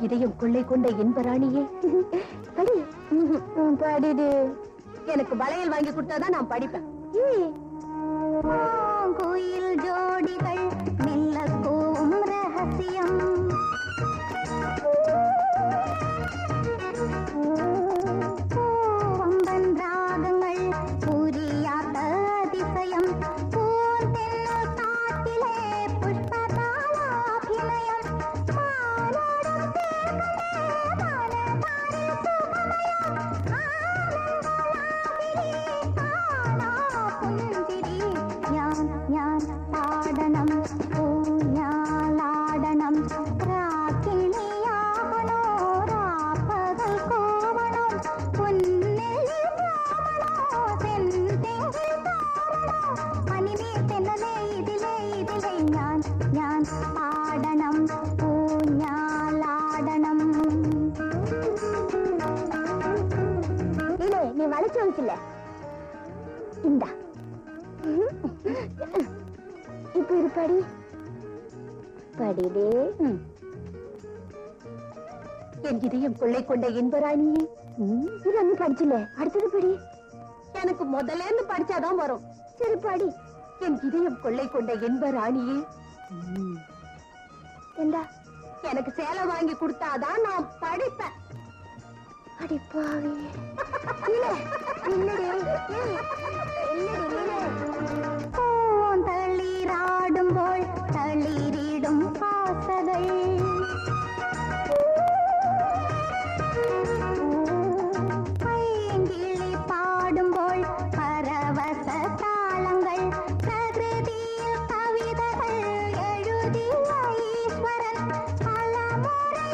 இதயம் கொள்ளை கொண்ட இன்பராணியே படி. பாடிடு. எனக்கு வளையல் வாங்கி கொடுத்தாதான் நான் படிப்பேன். கோயில் ஜோடிகள் மெல்ல கோவும் ரகசியம் பூவம்பன் ராகங்கள் புரியாத அதிசயம் பூந்தென்னல் காட்டிலே புஷ்பதாலாபிநயம் மாலோடும் இப்ப இரு படி. படிடே. என் இதயம் கொள்ளை கொண்ட இன்பராணியே. இது ஒண்ணு படிச்சுல, அடுத்தது படி. எனக்கு முதல்ல இருந்து படிச்சாதான் வரும். சரி படி. என் இதயம் கொள்ளை கொண்ட இன்பராணியே. ஏண்டா எனக்கு சேலை வாங்கி கொடுத்தாதான் நான் படிப்பேன். அடிப்பாவி. தளிராடும்போல் தளிரிடும் பாசகள் பையங்கிளி பாடும்போல் பரவச தாளங்கள் பிரகிருதியில் கவிதைகள் எழுதிய ஈஸ்வரன் பல முறை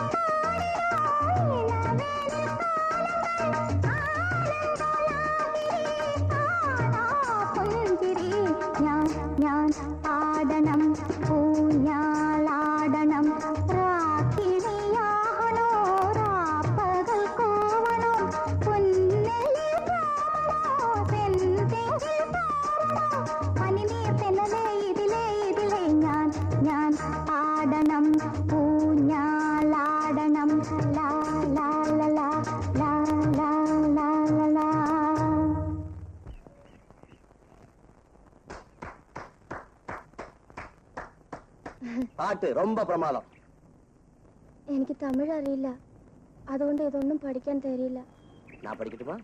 ആടണം ഊഞ്ഞാലാടണം രാക്കിണിയാകണോ രാപ്പകൽ കോവണോ പൊന്നെല്ലി തെന്തെങ്കിൽ പനിനീർ തെന്നലേ ഇതിലേ ഞാൻ ആടണം ഊഞ്ഞാലാടണം ലാ ലാ ലാ ലാ ലാ ലാ ലാ ലാ. பாட்டு ரொம்ப பிரமாதம். എനിക്ക് തമിഴ് അറിയില്ല, അതുകൊണ്ട് ഇതൊന്നും പഠിക്കാൻ തരില്ല. நான் படிக்கட்டுமா?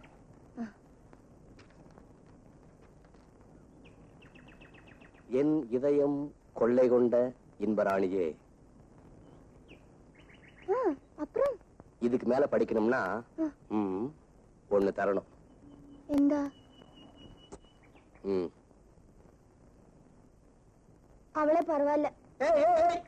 என் இதயம் கொள்ளை கொண்ட இன்பராணியே. அப்புறம் இதுக்கு மேல படிக்கணும்னா ஒண்ணு தரணும். എന്താ? ம். அவளே பரவாயில்ல. ஏய், ஏய், ஏய்.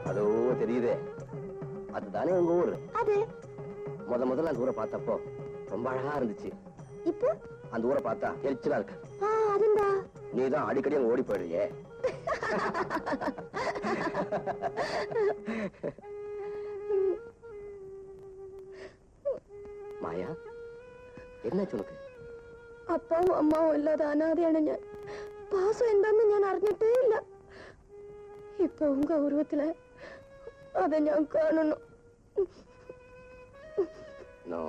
அதோ தெரியுதே, அதுதானே உங்க ஊரு? அது முதல்ல அந்த ஊரை பார்த்தப்போ ரொம்ப அழகா இருந்துச்சு. இப்போ அந்த ஊரை பார்த்தா எரிச்சலா இருக்கு. அதுண்டா. நீதான் அடிக்கடி அங்க ஓடி போயிடுறியே. மாயா, എന്നുവെച്ചു ഉനക്ക്? അപ്പാവും അമ്മാവും ഇല്ലാതെ അനാഥയാണ് ഞാൻ. പാസം എന്താന്ന് ഞാൻ അറിഞ്ഞിട്ടേ ഇല്ല. ഇപ്പവും ഗൗരവത്തില് അതെ ഞാൻ കാണുന്നു. No.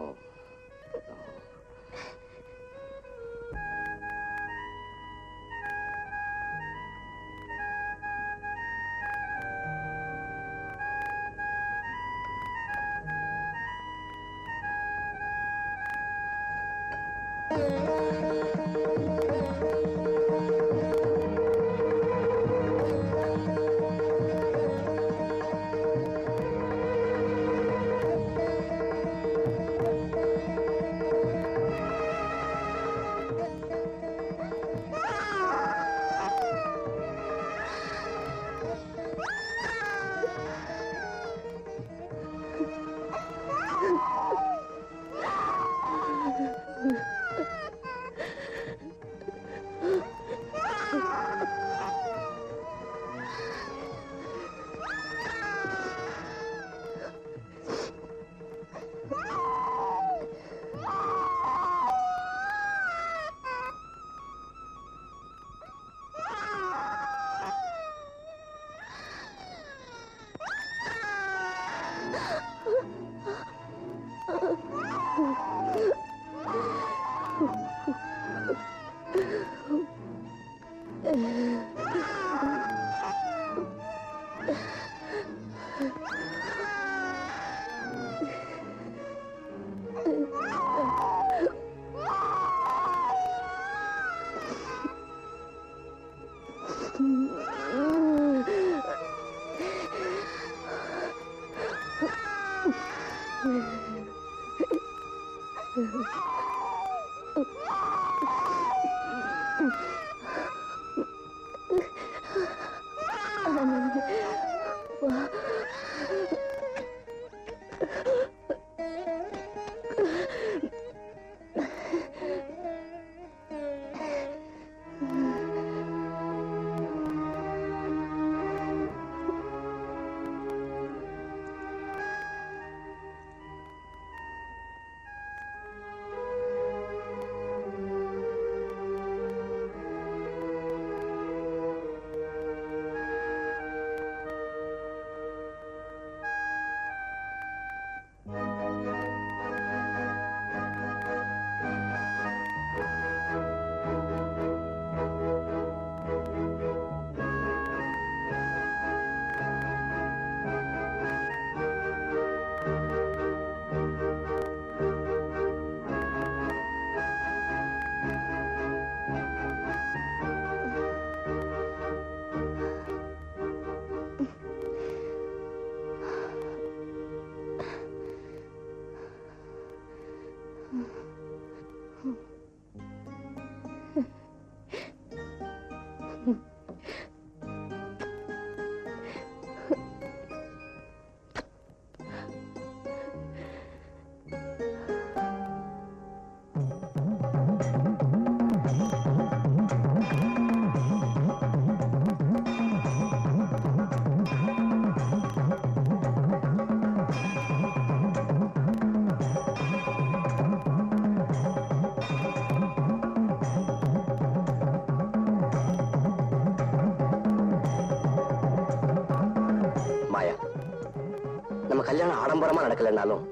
கல்யாணம் ஆடம்பரமா நடக்கலன்னாலும்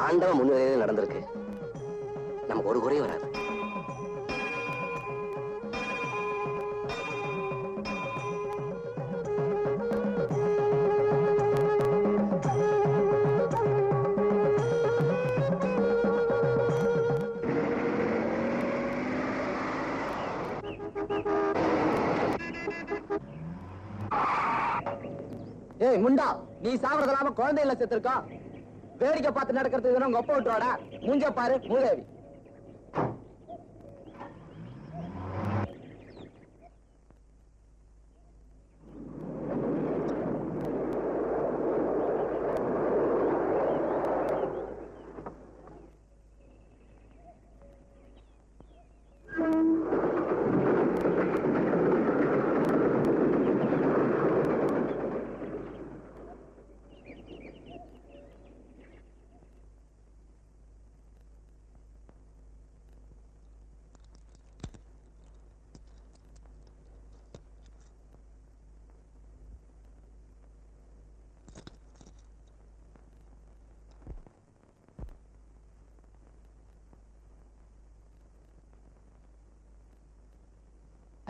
ஆண்டவ முன்னிலையில நடந்திருக்கு. நமக்கு ஒரு குறையும் வராது. ஏய் முண்டா, நீ சாவறது இல்லாம குழந்தையில செத்துருக்கா. வேடிக்கை பார்த்து நடக்கிறது உங்க ஒப்ப விட்டுவாடா. மூஞ்ச பாரு மூதேவி.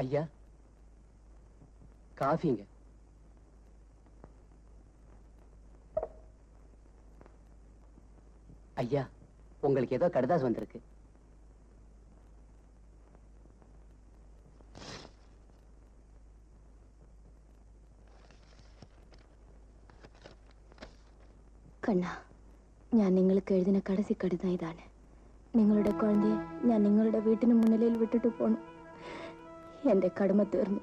ஐயா, காஃபிங்க. ஐயா, உங்களுக்கு ஏதோ கடிதாசு வந்திருக்கு. കണ്ണ, ഞാൻ നിങ്ങൾക്ക് എഴുതിന കടസി കടിതം ഇതാണ്. നിങ്ങളുടെ കുഴന്തയെ ഞാൻ നിങ്ങളുടെ വീട്ടിന് മുന്നിലയിൽ വിട്ടിട്ട് പോണു. എന്റെ കടമ തീർന്നു,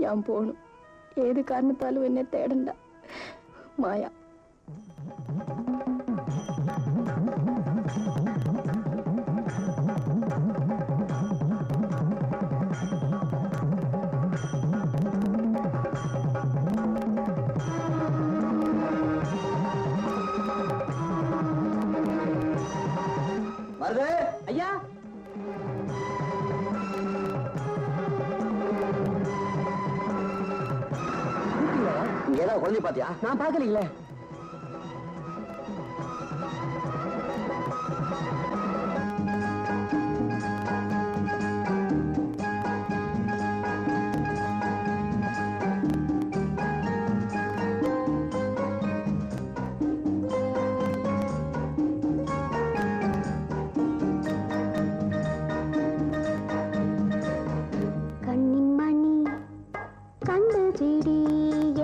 ഞാൻ പോണു. ഏത് കാരണത്താലും എന്നെ തേടണ്ട. മായ. வருது ஐயா. இங்க ஏதாவது குழந்தை பாத்தியா? நான் பாக்கலீங்களே. கண்ணின் மணி கண்டு ஜிடி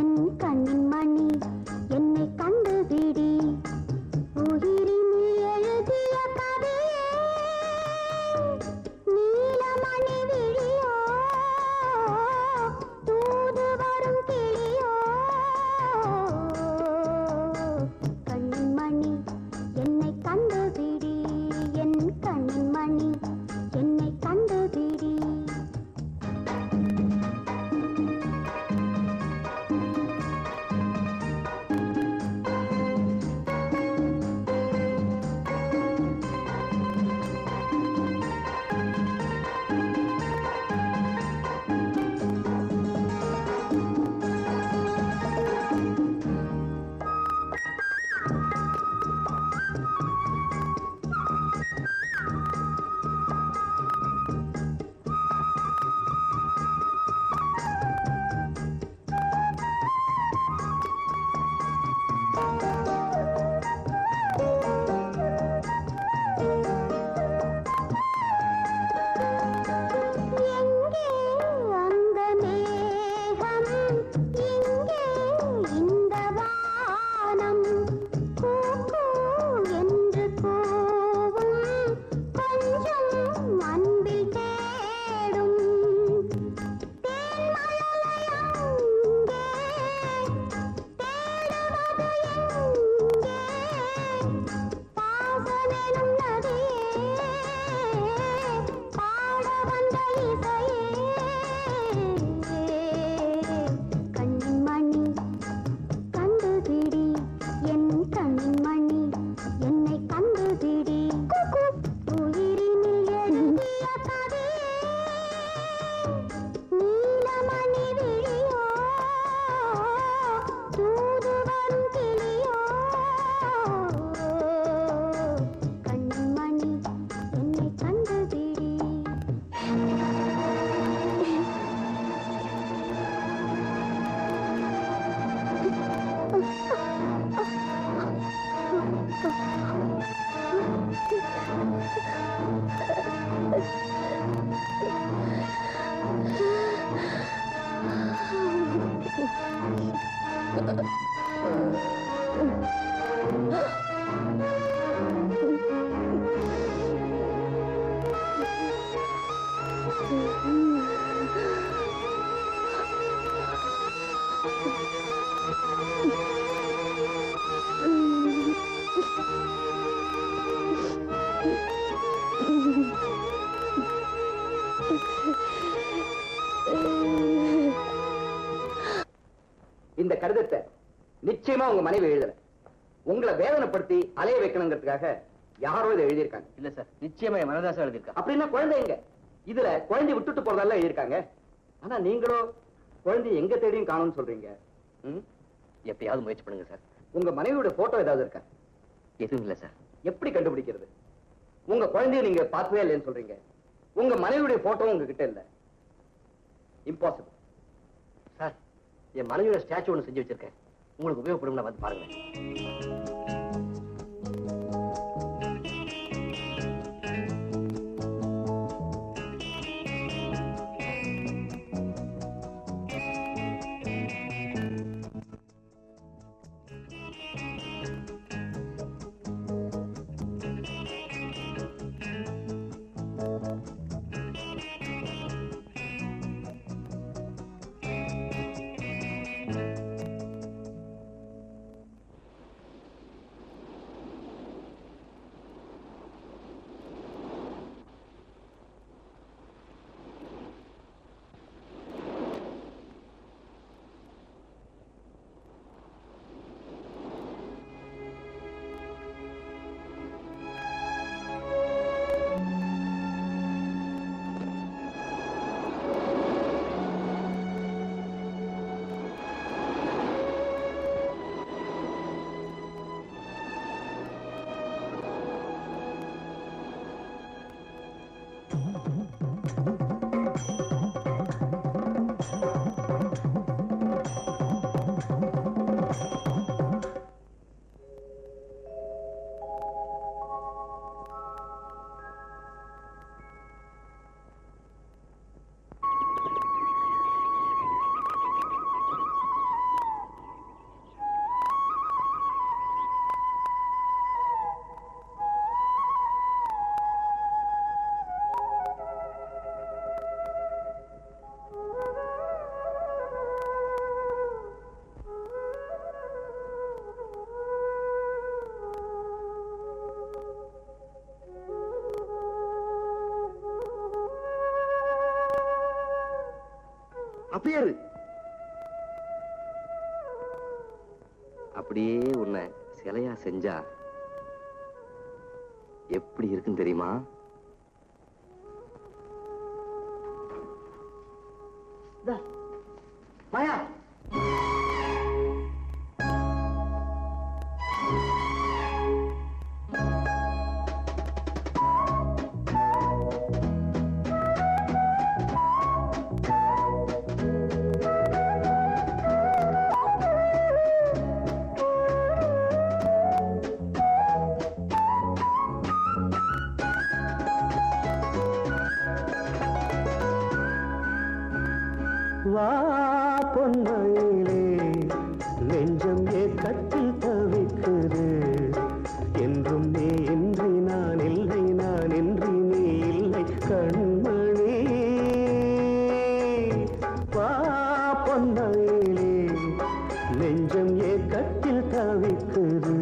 என் கண்ணின் மணி என்ன கடிதத்தை நிச்சயமா உங்க மனைவி எழுதல. உங்களை வேதனைப்படுத்தி அலைய வைக்கணுங்கிறதுக்காக யாரோ இதை எழுதியிருக்காங்க. இல்ல சார், நிச்சயமா என் மனதாசம் எழுதியிருக்கா. அப்படின்னா குழந்தைங்க இதுல குழந்தை விட்டுட்டு போறதெல்லாம் எழுதியிருக்காங்க. ஆனா நீங்களோ குழந்தை எங்க தேடியும் காணும்னு சொல்றீங்க. எப்படியாவது முயற்சி பண்ணுங்க சார். உங்க மனைவியோட போட்டோ ஏதாவது இருக்கா? எதுவும் இல்ல சார். எப்படி கண்டுபிடிக்கிறது? உங்க குழந்தைய நீங்க பார்க்கவே இல்லைன்னு சொல்றீங்க. உங்க மனைவியுடைய போட்டோ உங்ககிட்ட இல்ல. இம்பாசிபிள். சார், என் மனைவியோட ஸ்டாச்சு ஒன்று செஞ்சு வச்சிருக்கேன். உங்களுக்கு உபயோகப்படும், வந்து பாருங்க. அப்பேரு அப்படியே உன்னை சிலையா செஞ்சா எப்படி இருக்குன்னு தெரியுமா? மாயா, வா பொன்மயிலே நெஞ்சம் ஏக்கத்தில் தவிக்குது என்றும் நீ இன்றி நான் இல்லை நான் இன்றி நீ இல்லை கண்மணி வா பொன்மயிலே நெஞ்சம் ஏக்கத்தில் தவிக்குது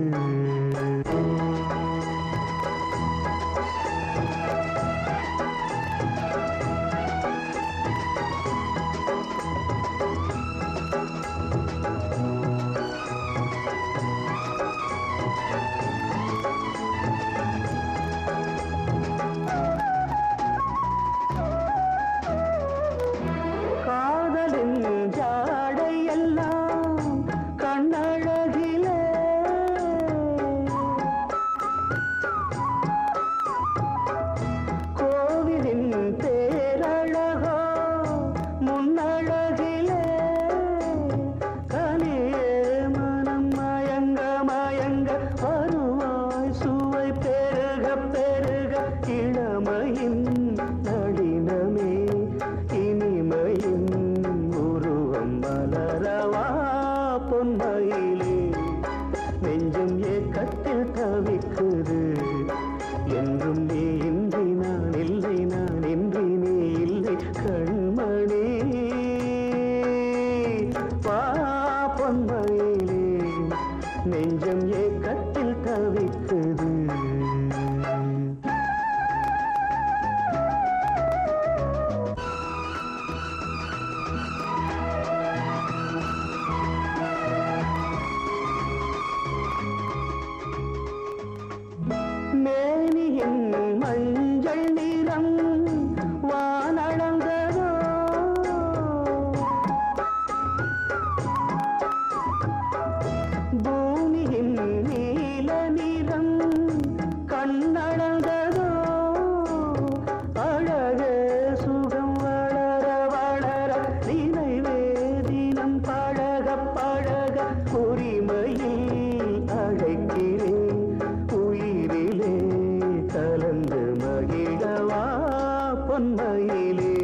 பொன்மையிலே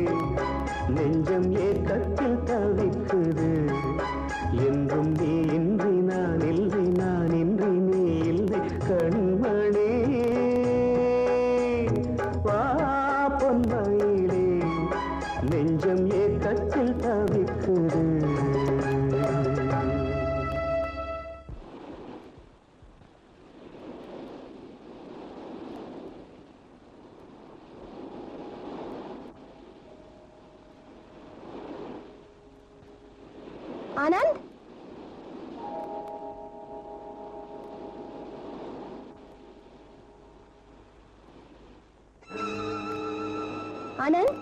நெஞ்சம் ஏக்கத்தில் தவிக்குது என்றும் நீ இன்றி நான் இல்லை நான் இன்றி நீ இல்லை கண்மணி வா பொன்மையிலே நெஞ்சம் ஏக்கத்தில் தவிக்குது ஆனந்த், ஆனந்த்,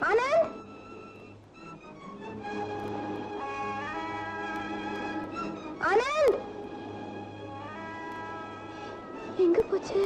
ஆனந்த், ஆனந்த், எங்க போச்சு?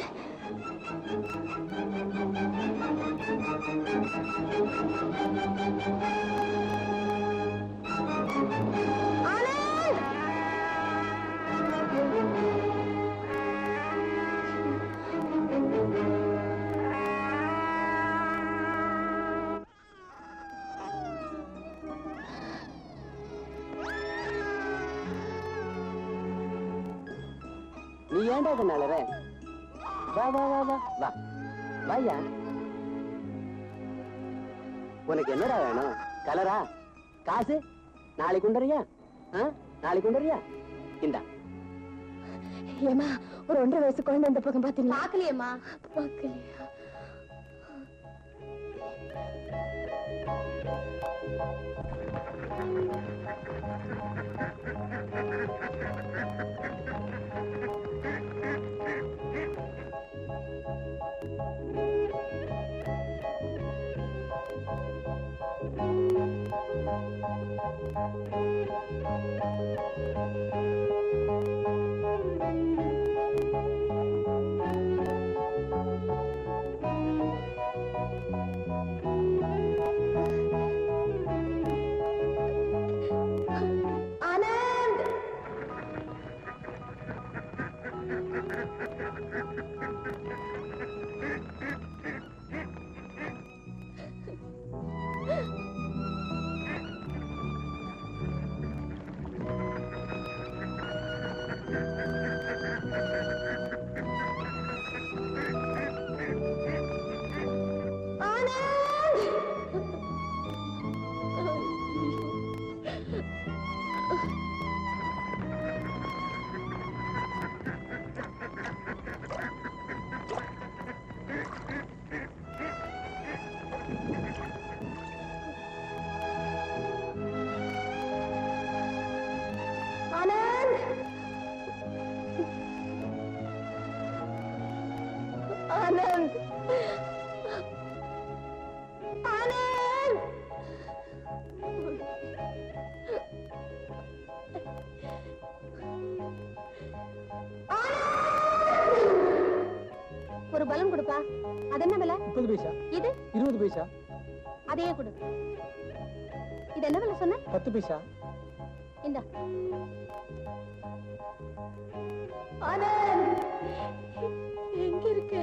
நீ ஏன்டா இதனால வா வா வா வா வா வாயா. உனக்கு என்னடா வேணும்? கலரா? காசு? நாளைக்கு கொண்டுறியா? நாளைக்கு கொண்டுறியா? இந்தா. ஏமா, ஒரு 1.5 வயசு குழந்தை இந்த பக்கம் பாத்தீங்களா? பாக்கலையேம்மா. பாக்கலையா? ஆனந்த், ஆனந்த், ஒரு பலூன் கொடுப்பா. அது என்ன விலை? 30 பைசா. இது 20 பைசா. அதையே கொடு. இது என்ன விலை சொன்ன? 10 பைசா. இந்த ஆனந்த், எங்க இருக்க?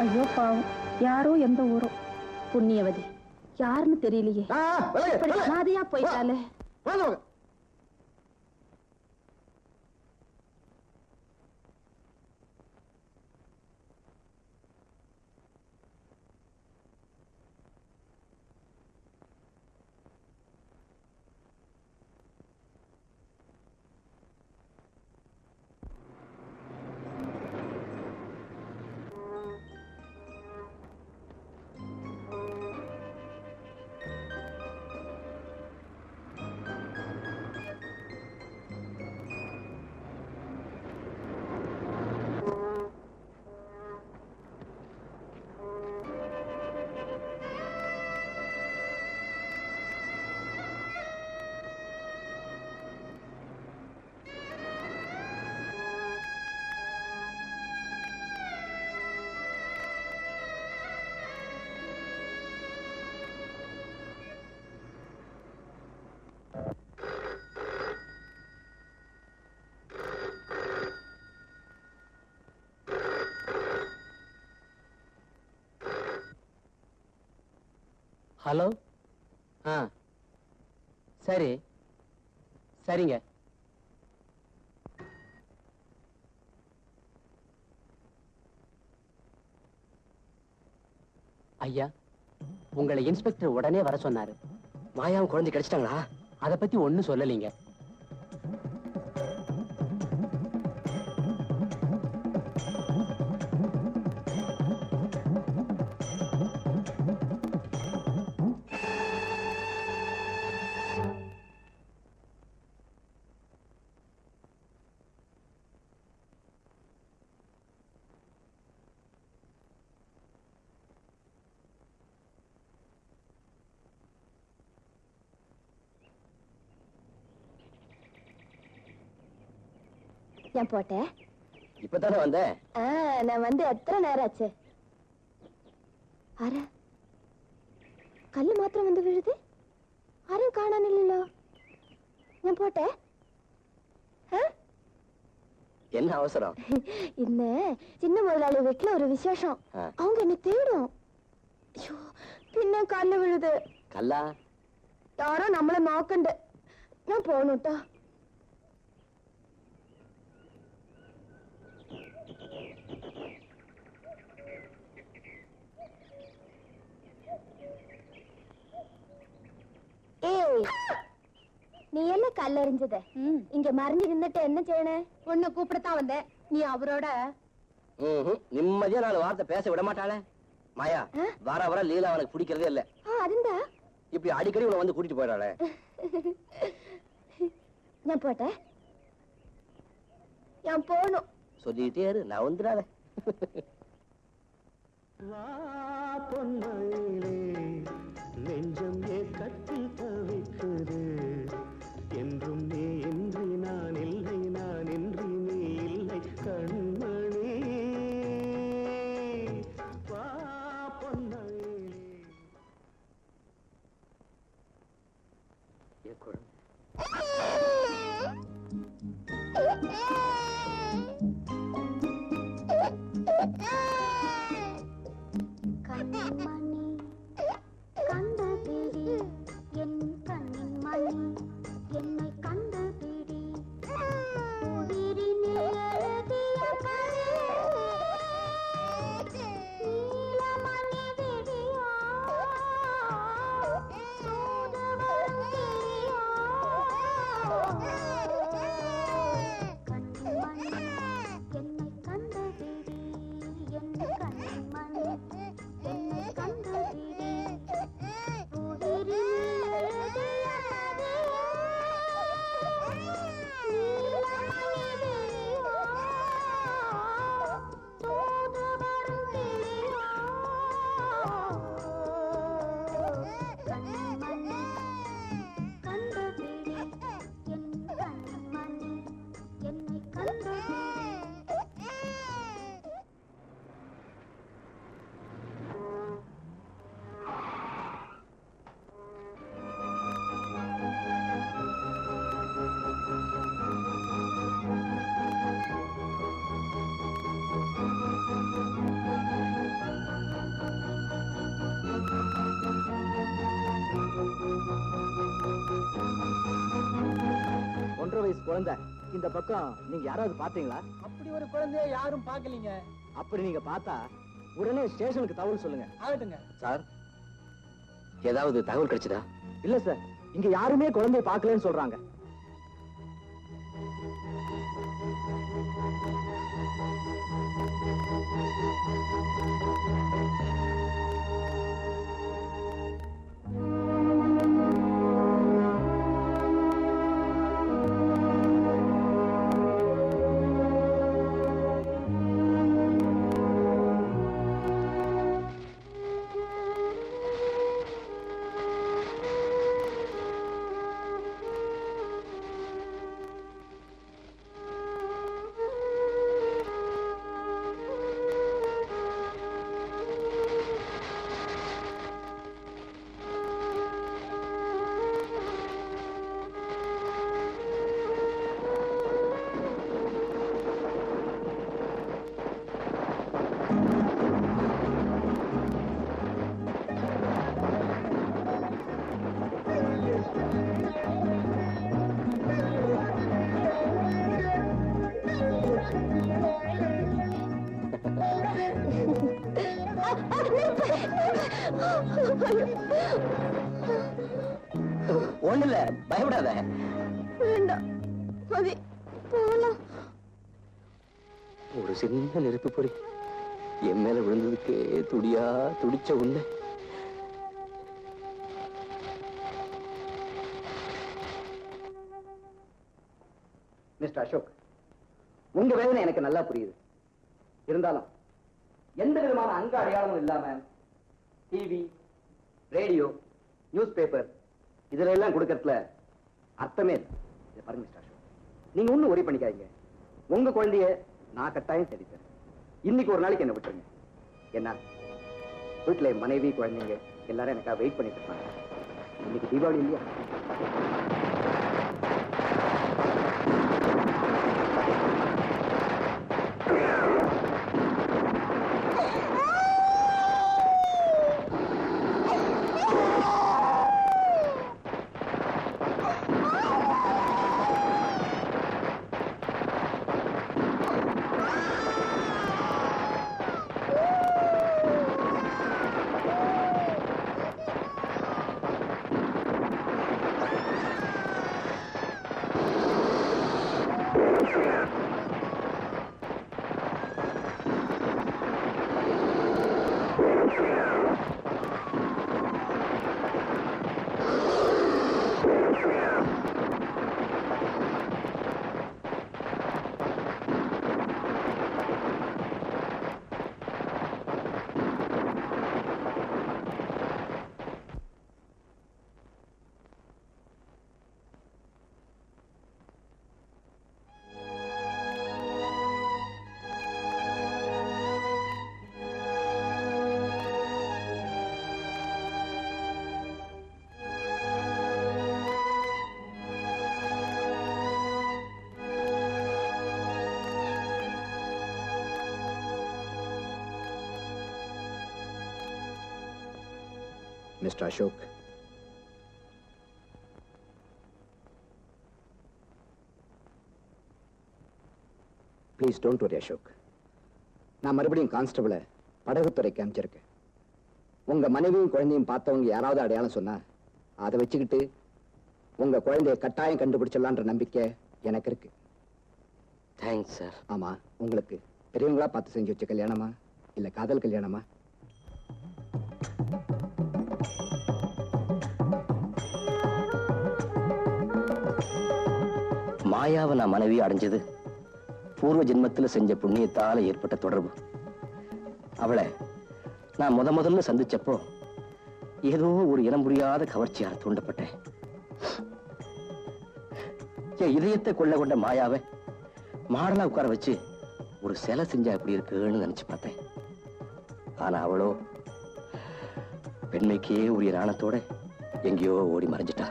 ஐயோ பாவம், யாரோ எந்த ஊரோ, புண்ணியவதி, யாருன்னு தெரியலையே, அனாதையா போயிட்டாலே. ஹலோ. சரி சரிங்க. ஐயா, உங்களை இன்ஸ்பெக்டர் உடனே வர சொன்னாரு. மாயாவும் குழந்தை கிடைச்சிட்டாங்களா? அதை பத்தி ஒண்ணும் சொல்லலீங்க. ஏன் போட்டேன்? இப்பதானே வந்தேன். நான் வந்து எத்தனை நேரம் ஆச்சு? அர கல்லு மாத்திரம் வந்து விழுது, யாரும் காணாம இல்லையோ. ஏன் போட்டேன்? என்ன அவசரம்? இன்ன சின்ன முதலாளி வீட்டுல ஒரு விசேஷம், அவங்க என்ன தேடும். ஐயோ, பின்ன கல்லு விழுது. கல்லா? யாரோ நம்மள மாக்கண்டு. நான் போகணுட்டா. ஏய், நீ என்ன கல்லறிஞ்சத? இங்க மறைஞ்சு நின்னுட்டு என்ன செய்யணும்? உன்னை கூப்பிடத்தான் வந்தேன். நீ அவரோட நிம்மதியா 4 வார்த்தை பேச விட மாட்டாளே. மாயா, வர வர லீலா அவனுக்கு பிடிக்கிறதே இல்ல. அதுந்தா இப்படி அடிக்கடி உன்னை வந்து கூட்டிட்டு போயிடாளே. நான் போட்டேன். நான் போகணும். சொல்லிட்டே இரு, நான் வந்துடாத. வா பொன்மயிலே, நெஞ்சம் ஏக்கத்தில் தவிக்குது. என்றும் நீ இன்றி நான் இல்லை, நான் இன்றி நீ இல்லை கண்மணி. வா பொன்மயிலே. வயசு குழந்தை. இந்த பக்கம் நீங்க யாராவது பாத்தீங்களா? அப்படி ஒரு குழந்தைய யாரும் பார்க்கலீங்க. அப்படி நீங்க பார்த்தா உடனே ஸ்டேஷனுக்கு தகவல் சொல்லுங்க. ஆகட்டுங்க. சார், ஏதாவது தகவல் கிடைச்சதா? இல்ல சார், இங்க யாருமே குழந்தைய பார்க்கலன்னு சொல்றாங்க. ஒண்ணு இல்ல, பயப்படாத. வேண்டாம் மதி, போகலாம். ஒரு சின்ன நெருப்பு பொறி என் மேல விழுந்ததுக்கு துடியா துடிச்ச உன்னை மிஸ்டர் அசோக், உங்க வேதனை எனக்கு நல்லா புரியுது. இருந்தாலும் எந்த விதமான அங்க அடையாளமும் இல்லாம டிவி, ரேடியோ, நியூஸ் பேப்பர் இதுல எல்லாம் கொடுக்கறதுல அர்த்தமே இல்லை. இதை பாருங்க மிஸ்டர் அசோக், நீங்க ஒண்ணும் ஒரே பண்ணிக்காதீங்க. உங்க குழந்தைய நான் கட்டாயம் தெரிவித்தேன். இன்னைக்கு ஒரு நாளைக்கு என்ன விட்டுருங்க. என்ன வீட்டுல மனைவி, குழந்தைங்க எல்லாரும் எனக்காக வெயிட் பண்ணிட்டு இருப்பாங்க. இன்னைக்கு தீபாவளி இல்லையா? Mr. Ashok, please don't worry, Ashok. நான் மறுபடியும் கான்ஸ்டபிளை படகுத்துறைக்கு அமைச்சிருக்கேன். உங்க மனைவியும் குழந்தையும் பார்த்தவங்க யாராவது அடையாளம் சொன்னா அதை வச்சுக்கிட்டு உங்க குழந்தைய கட்டாயம் கண்டுபிடிச்சிடலான்ற நம்பிக்கை எனக்கு இருக்கு. Thanks sir. ஆமா, உங்களுக்கு பெரியவங்களா பார்த்து செஞ்சு வச்ச கல்யாணமா இல்ல காதல் கல்யாணமா? மாயாவை நான் மனைவி அடைஞ்சது பூர்வ ஜென்மத்துல செஞ்ச புண்ணியத்தால ஏற்பட்ட தொடர்பு. அவளை நான் முதல்ல சந்திச்சப்போ ஏதோ ஒரு இனம் புரியாத கவர்ச்சியால் தூண்டப்பட்டேன். என் இதயத்தை கொண்ட மாயாவை மாடலா உட்கார வச்சு ஒரு சிலை செஞ்சா எப்படி இருக்குன்னு நினைச்சு பார்த்தேன். ஆனா அவளோ பெண்மைக்கே உரிய நாணத்தோட எங்கேயோ ஓடி மறைஞ்சிட்டா.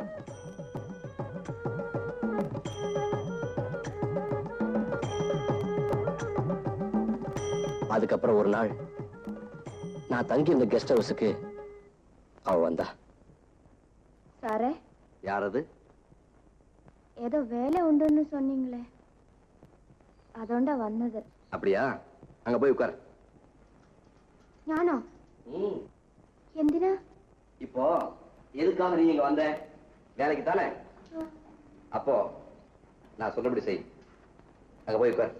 அதுக்கப்புறம் ஒரு நாள் நான் தங்கி இந்த கெஸ்ட் ஹவுஸுக்கு அவ வந்தா. சாரே, யாரது? ஏதோ வேலை உண்டுன்னு சொன்னீங்களே, அதோண்டா வந்தது. அப்படியா? அங்க போய் உட்கார். ஞானோ எந்தினா? இப்போ எதுக்காக நீ இங்க வந்த? வேலைக்கு தானே? அப்போ நான் சொல்றபடி செய். அங்க போய் உட்கார்.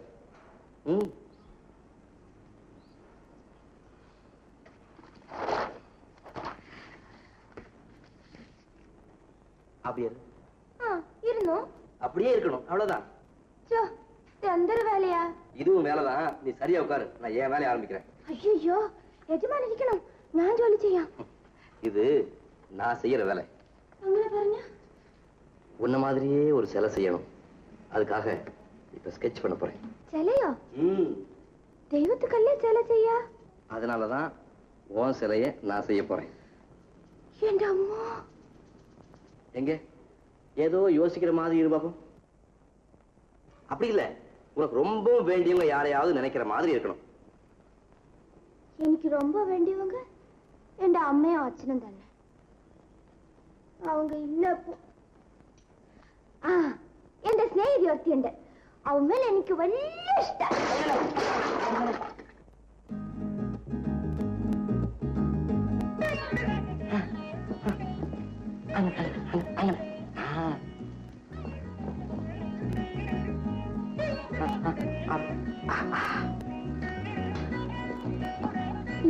அப்படியே இருந்தோம். அப்படியே இருக்கணும், அவ்வளவுதான். எந்த வேலையா? இதுவும் வேலைதான். நீ சரியா உட்காரு, நான் என் வேலையை ஆரம்பிக்கிறேன். ஐயோ, எஜமான் இருக்கணும், நான் ஜோலி செய்ய. இது நான் செய்யற வேலை. பாருங்க, உன்ன மாதிரியே ஒரு சிலை செய்யணும். அதுக்காக இப்ப ஸ்கெட்ச் பண்ண போறேன். சிலையோ? தெய்வத்துக்கல்லே சிலை செய்ய? அதனாலதான் உன் சிலைய நான் செய்ய போறேன். என் அம்மா, எங்க ஏதோ யோசிக்கிற மாதிரி இரு பாப்போம். அப்படி இல்ல, உனக்கு ரொம்ப வேண்டியவங்க யாரையாவது நினைக்கிற மாதிரி இருக்கணும். எனக்கு ரொம்ப வேண்டியவங்க என் அம்மையும் அച്ഛനും தானே. அவங்க இல்ல. എന്റെ സ്നേഹിതി ഒത്തിയുണ്ട്, അവൻ മേലെ എനിക്ക് വലിയ ഇഷ്ടം.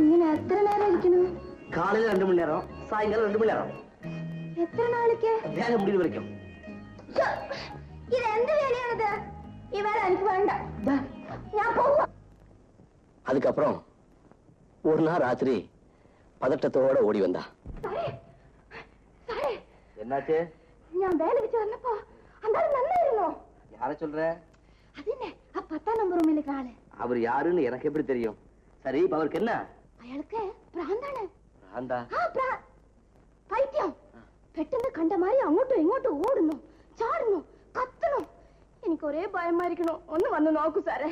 ഇങ്ങനെ എത്ര നേരം ഇരിക്കണം? காலையில 2 மணி நேரம், சாயங்காலம் 2 மணி நேரம். എത്ര നാളിക്ക്? வேலை முடிவு வரைக்கும். ഇത് എന്ത് വേലയാണിത്? ഈ വേല എനിക്ക് വേണ്ട, ഞാൻ പോവാ. அதுக்கப்புறம் ஒரு நாள் ராத்திரி பதட்டத்தோட ஓடி வந்தா. என்னாச்சு? ഞാൻ വേലയ്ക്ക് വന്നപ്പോ അന്നാലും നന്നായിരുന്നു. யார சொல்ற? അതിനെ ആ 10ാം നമ്പർ റൂമിലേക്ക് ആള്. அவர் யாருன்னு எனக்கு எப்படி தெரியும்? சரி, இப்ப அவருக்கு என்ன? അയാൾക്ക് ഭ്രാന്താണ്. ഭ്രാന്താ? പൈത്യം. പെട്ടെന്ന് കണ്ട മാതിരി അങ്ങോട്ടും ഇങ്ങോട്ടും ഓടുന്നു, ചാടുന്നു, കത്തുന്നു. എനിക്ക് ഒരേ ഭയമായിരിക്കണോ. ഒന്ന് വന്ന് നോക്കൂ സാറേ.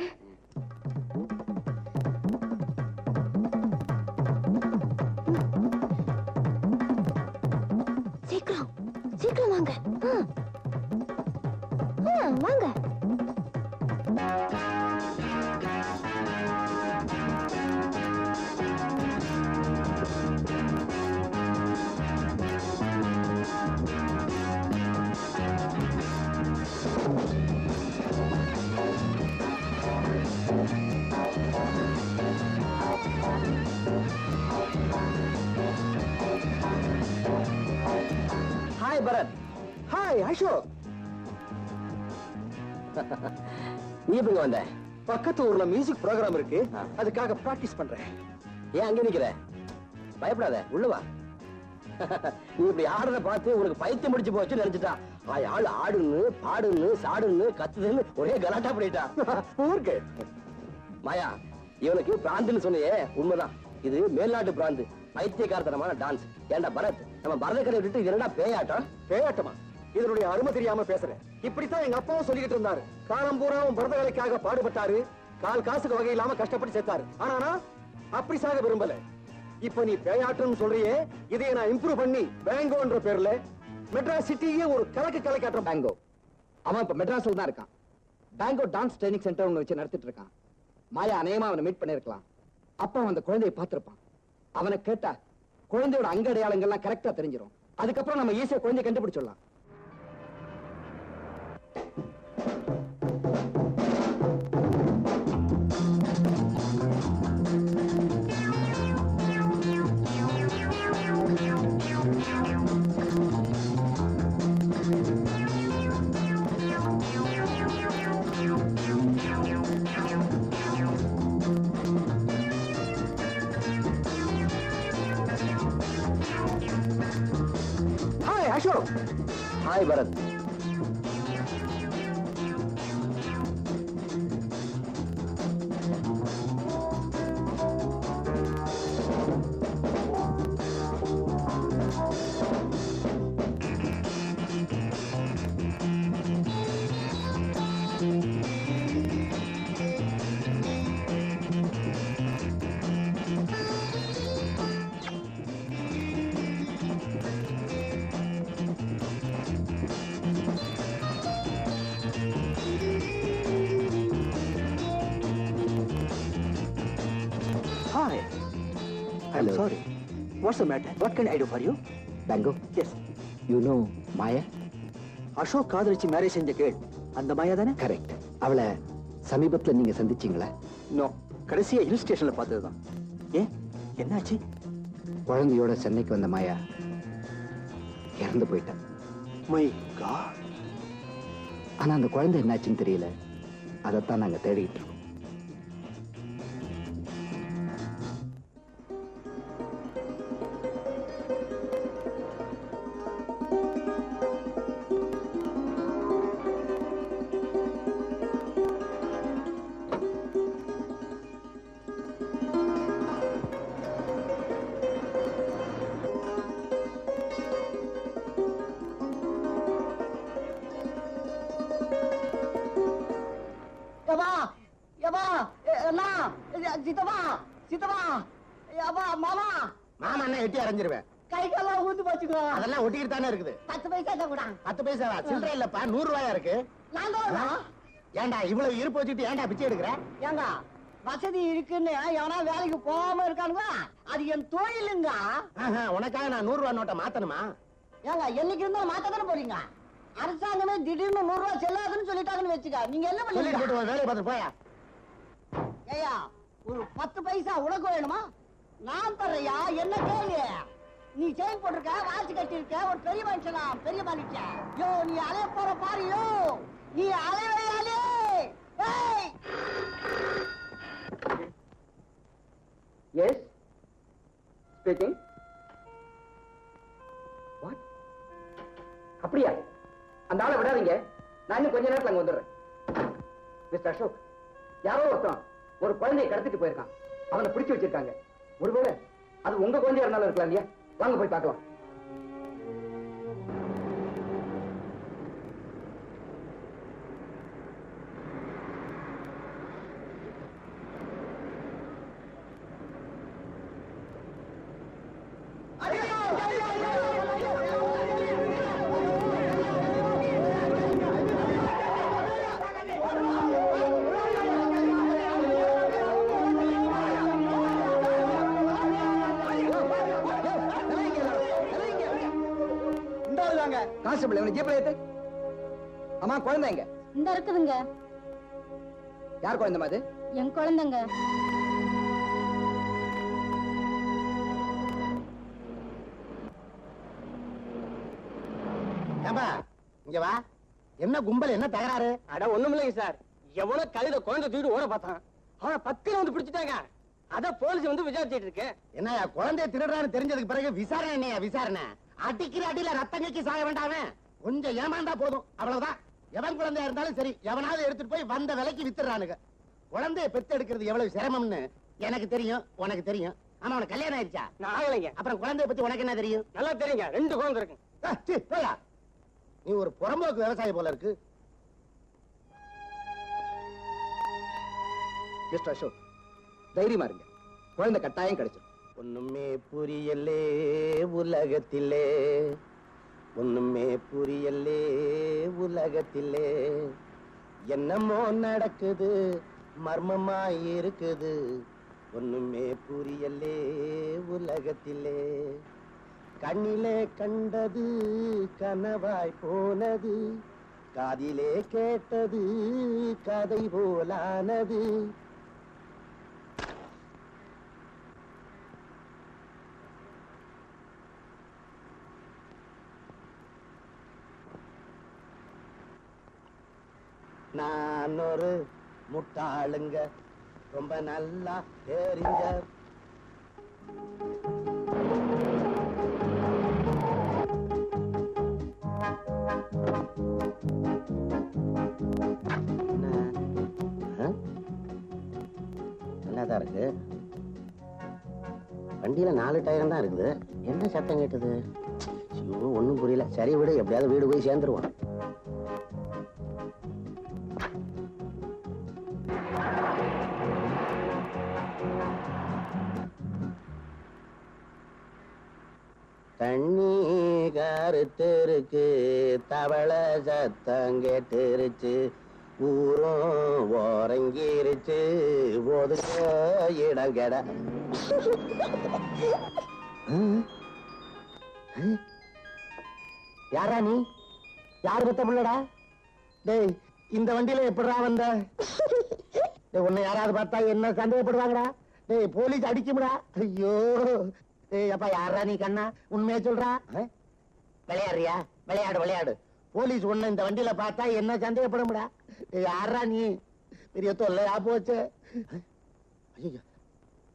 சீக்கிரம் சீக்கிரம் வாங்க. வாங்க. ஹாய் பரத். ஹாய் அசோக். நீ எப்படி வந்த? பக்கத்து ஊர்ல மியூசிக் ப்ரோக்ராம் இருக்கு, அதுக்காக பிராக்டிஸ் பண்றேன். ஏன் அங்க நிக்கிற? பயப்படாத, உள்ள வா. நீ இப்படி ஆடுறத பார்த்து உனக்கு பைத்தியம் முடிச்சு போச்சு நினைச்சிட்டா. ஆள் ஆடுன்னு பாடுன்னு சாடுன்னு கத்துதுன்னு ஒரே கலாட்டா பண்ணிட்டா. ஊருக்கு மாயா, இவனுக்கு பிராந்துன்னு சொன்னியே, உண்மைதான். இது மேல்நாட்டு பிராந்து, பைத்தியக்காரத்தனமான டான்ஸ். ஏண்டா பரத், நம்ம பரதக்கரை விட்டுட்டு இது என்னடா பேயாட்டம்? பேயாட்டமா? இதனுடைய அருமை தெரியாம பேசுறேன். இப்படித்தான் எங்க அப்பாவும் சொல்லிக்கிட்டு இருந்தாரு. காலம் பூராவும் பரதகலைக்காக பாடுபட்டாரு, கால் காசுக்கு வகை இல்லாம கஷ்டப்பட்டு சேர்த்தாரு. ஆனா அப்படி சாக விரும்பல. இப்ப நீ பேயாட்டம் சொல்றியே, இதை நான் இம்ப்ரூவ் பண்ணி பேங்கோன்ற பேர்ல மெட்ராஸ் சிட்டியே ஒரு கலக்கு கலக்காட்டம். பேங்கோ அவன் இப்ப மெட்ராஸ்ல தான் இருக்கான். பேங்கோ டான்ஸ் ட்ரைனிங் சென்டர் ஒண்ணு வச்சு நடத்திட்டு இருக்கான். மாயா அநேகமா அவனை மீட் பண்ணிருக்கலாம். அப்ப அவன் அந்த குழந்தையை பார்த்திருப்பான். அவனை கேட்டா குழந்தையோட அங்க அடையாளங்கள்லாம் கரெக்டா தெரிஞ்சிடும். அதுக்கப்புறம் நம்ம ஈஸியா குழந்தைய கண்டுபிடிச்சிடலாம். Hi Ashok. Hi Bharat. I'm sorry. What's the matter? What can I do for you? Bango, Yes. you know Maya? Ashok காதலிச்சு மேரேஜ் செஞ்ச கேள் அந்த மாயா தானே? கரெக்ட். அவளை சமீபத்துல நீங்க சந்திச்சீங்களா? நோ, கடைசியா ஹில் ஸ்டேஷன்ல பார்த்ததுதான். ஏன், என்னாச்சு? குழந்தையோட சென்னைக்கு வந்த மாயா இறந்து போயிட்டா. My God. ஆனா அந்த குழந்தை என்னாச்சுன்னு தெரியல. அதைத்தான் நாங்க தேடிக்கிட்டு இருக்கோம். மாமா என்ன எட்டி அரைஞ்சிருவேன். கைக்கெல்லாம் ஊந்து போச்சுக்கோ. அதெல்லாம் ஒட்டிக்கிட்டு தானே இருக்குது. 10 பைசா தான் கூட. 10 பைசாவா? சில்லறை இல்லப்பா, 100 ரூபாயா இருக்கு. நான் தான். ஏன்டா இவ்வளவு இருப்பு வச்சுட்டு ஏன்டா பிச்சை எடுக்கிற? ஏங்க வசதி இருக்குன்னு எவனா வேலைக்கு போகாம இருக்கானுங்க, அது என் தொழிலுங்க. உனக்காக நான் 100 ரூபாய் நோட்டை மாத்தணுமா? ஏங்க என்னைக்கு இருந்தாலும் மாத்ததானே போறீங்க. அரசாங்கமே திடீர்னு 100 ரூபாய் செல்லாதுன்னு சொல்லிட்டாங்கன்னு வச்சுக்க, நீங்க என்ன சொல்லிட்டு பண்ணுவீங்க? போட்டு வேலையை பார்த்துட்டு போயா. ஏயா ஒரு 10 பைசா உனக்கு வேணுமா? நான் தர்றையா, என்ன கேளு. நீ செயின் போட்டிருக்க, வாட்ச் கட்டிருக்க, ஒரு பெரிய மனுஷனா, பெரிய மாலிக்க. யோ நீ அலைய போற பாரிयो, நீ அலைவையாலே. ஏய் எஸ் ஸ்பீக்கிங். வாட்? அப்படியா? அந்த ஆளை விடாதீங்க, நான் இன்னும் கொஞ்ச நேரத்துல அங்க வந்துடுறேன். மிஸ்டர் அசோக், யாரோ ஒருத்தன் ஒரு குழந்தையை கடத்திட்டு போயிருக்கான். அவனை பிடிச்சு வச்சிருக்காங்க. ஒருவேளை அது உங்க குழந்தையா இருந்தாலும் இருக்கலாம் இல்லையா? வாங்க போய் பார்க்கலாம். கான்ஸ்டபிள், இவனை ஜீப்ல ஏத்து. அம்மா, குழந்தை எங்க? இந்த இருக்குதுங்க. யார் குழந்தைமா அது? என் குழந்தைங்க. ஏம்பா, இங்க வா. என்ன கும்பல், என்ன தகராறு? அட ஒண்ணும் இல்லைங்க சார். எவ்வளவு கழுத குழந்தை தூக்கிட்டு ஓட பார்த்தான், அவனை 10 வந்து பிடிச்சிட்டாங்க. அத போலீஸ் வந்து விசாரிச்சிட்டு இருக்கு. என்னையா குழந்தைய திருடுறான்னு தெரிஞ்சதுக்கு பிறகு விசாரணை என்னையா விசாரணை? அடிக்கிற அடியில ரத்தங்கைக்கு சாக வேண்டாமே. கொஞ்சம் ஏமாந்தா போதும், அவ்வளவுதான். எவன் குழந்தையா இருந்தாலும் சரி, எவனாவது எடுத்துட்டு போய் வந்த விலைக்கு வித்துறானுங்க. குழந்தைய பெத்து எடுக்கிறது எவ்வளவு சிரமம்னு எனக்கு தெரியும், உனக்கு தெரியும். ஆமா, உனக்கு கல்யாணம் ஆயிடுச்சா? நான் ஆகலைங்க. அப்புறம் குழந்தைய பத்தி உனக்கு என்ன தெரியும்? நல்லா தெரியுங்க, 2 குழந்தை இருக்கு. போயா, நீ ஒரு புறம்போக்கு விவசாயி போல இருக்கு. மிஸ்டர் அசோக், தைரியமா இருங்க, குழந்தை கட்டாயம் கிடைச்சிடும். ஒண்ணுமே புரியலே உலகத்திலே, ஒண்ணுமே புரியலே உலகத்திலே, என்னமோ நடக்குது மர்மமாய் இருக்குது. ஒண்ணுமே புரியலே உலகத்திலே, கண்ணிலே கண்டது கனவாய் போனது, காதிலே கேட்டது கதை போலானது. நான் ஒரு முட்டாளுங்க, ரொம்ப நல்லா தெரிஞ்ச. நல்லாதான் இருக்கு. வண்டியில 4 டயர் தான் இருக்குது. என்ன சத்தம் கேட்டது? ஒண்ணும் புரியல. சரி விடு, எப்படியாவது வீடு போய் சேர்ந்துருவோம். தண்ணி கருத்திருக்கு, தவளை சத்தம் கேட்டுருச்சு, ஊரும் ஓரங்கிருச்சு ஒதுங்க இடம் கெட. யாரா நீ? யார் பத்த பிள்ளடா? டேய், இந்த வண்டியில எப்படிடா வந்த? டேய், உன்னை யாராவது பார்த்தா என்ன சந்தேகப்படுவாங்கடா? டேய், போலீஸ் அடிக்கும்டா. ஐயோ டேய், அப்பா யாரா நீ கண்ணா? உண்மையா சொல்றா? விளையாடுறியா? விளையாடு விளையாடு. போலீஸ் உன்னை இந்த வண்டியில பார்த்தா என்ன சந்தேகப்படும்டா? யாரா நீ? பெரிய தொல்லையா போச்சு. ஐயோ,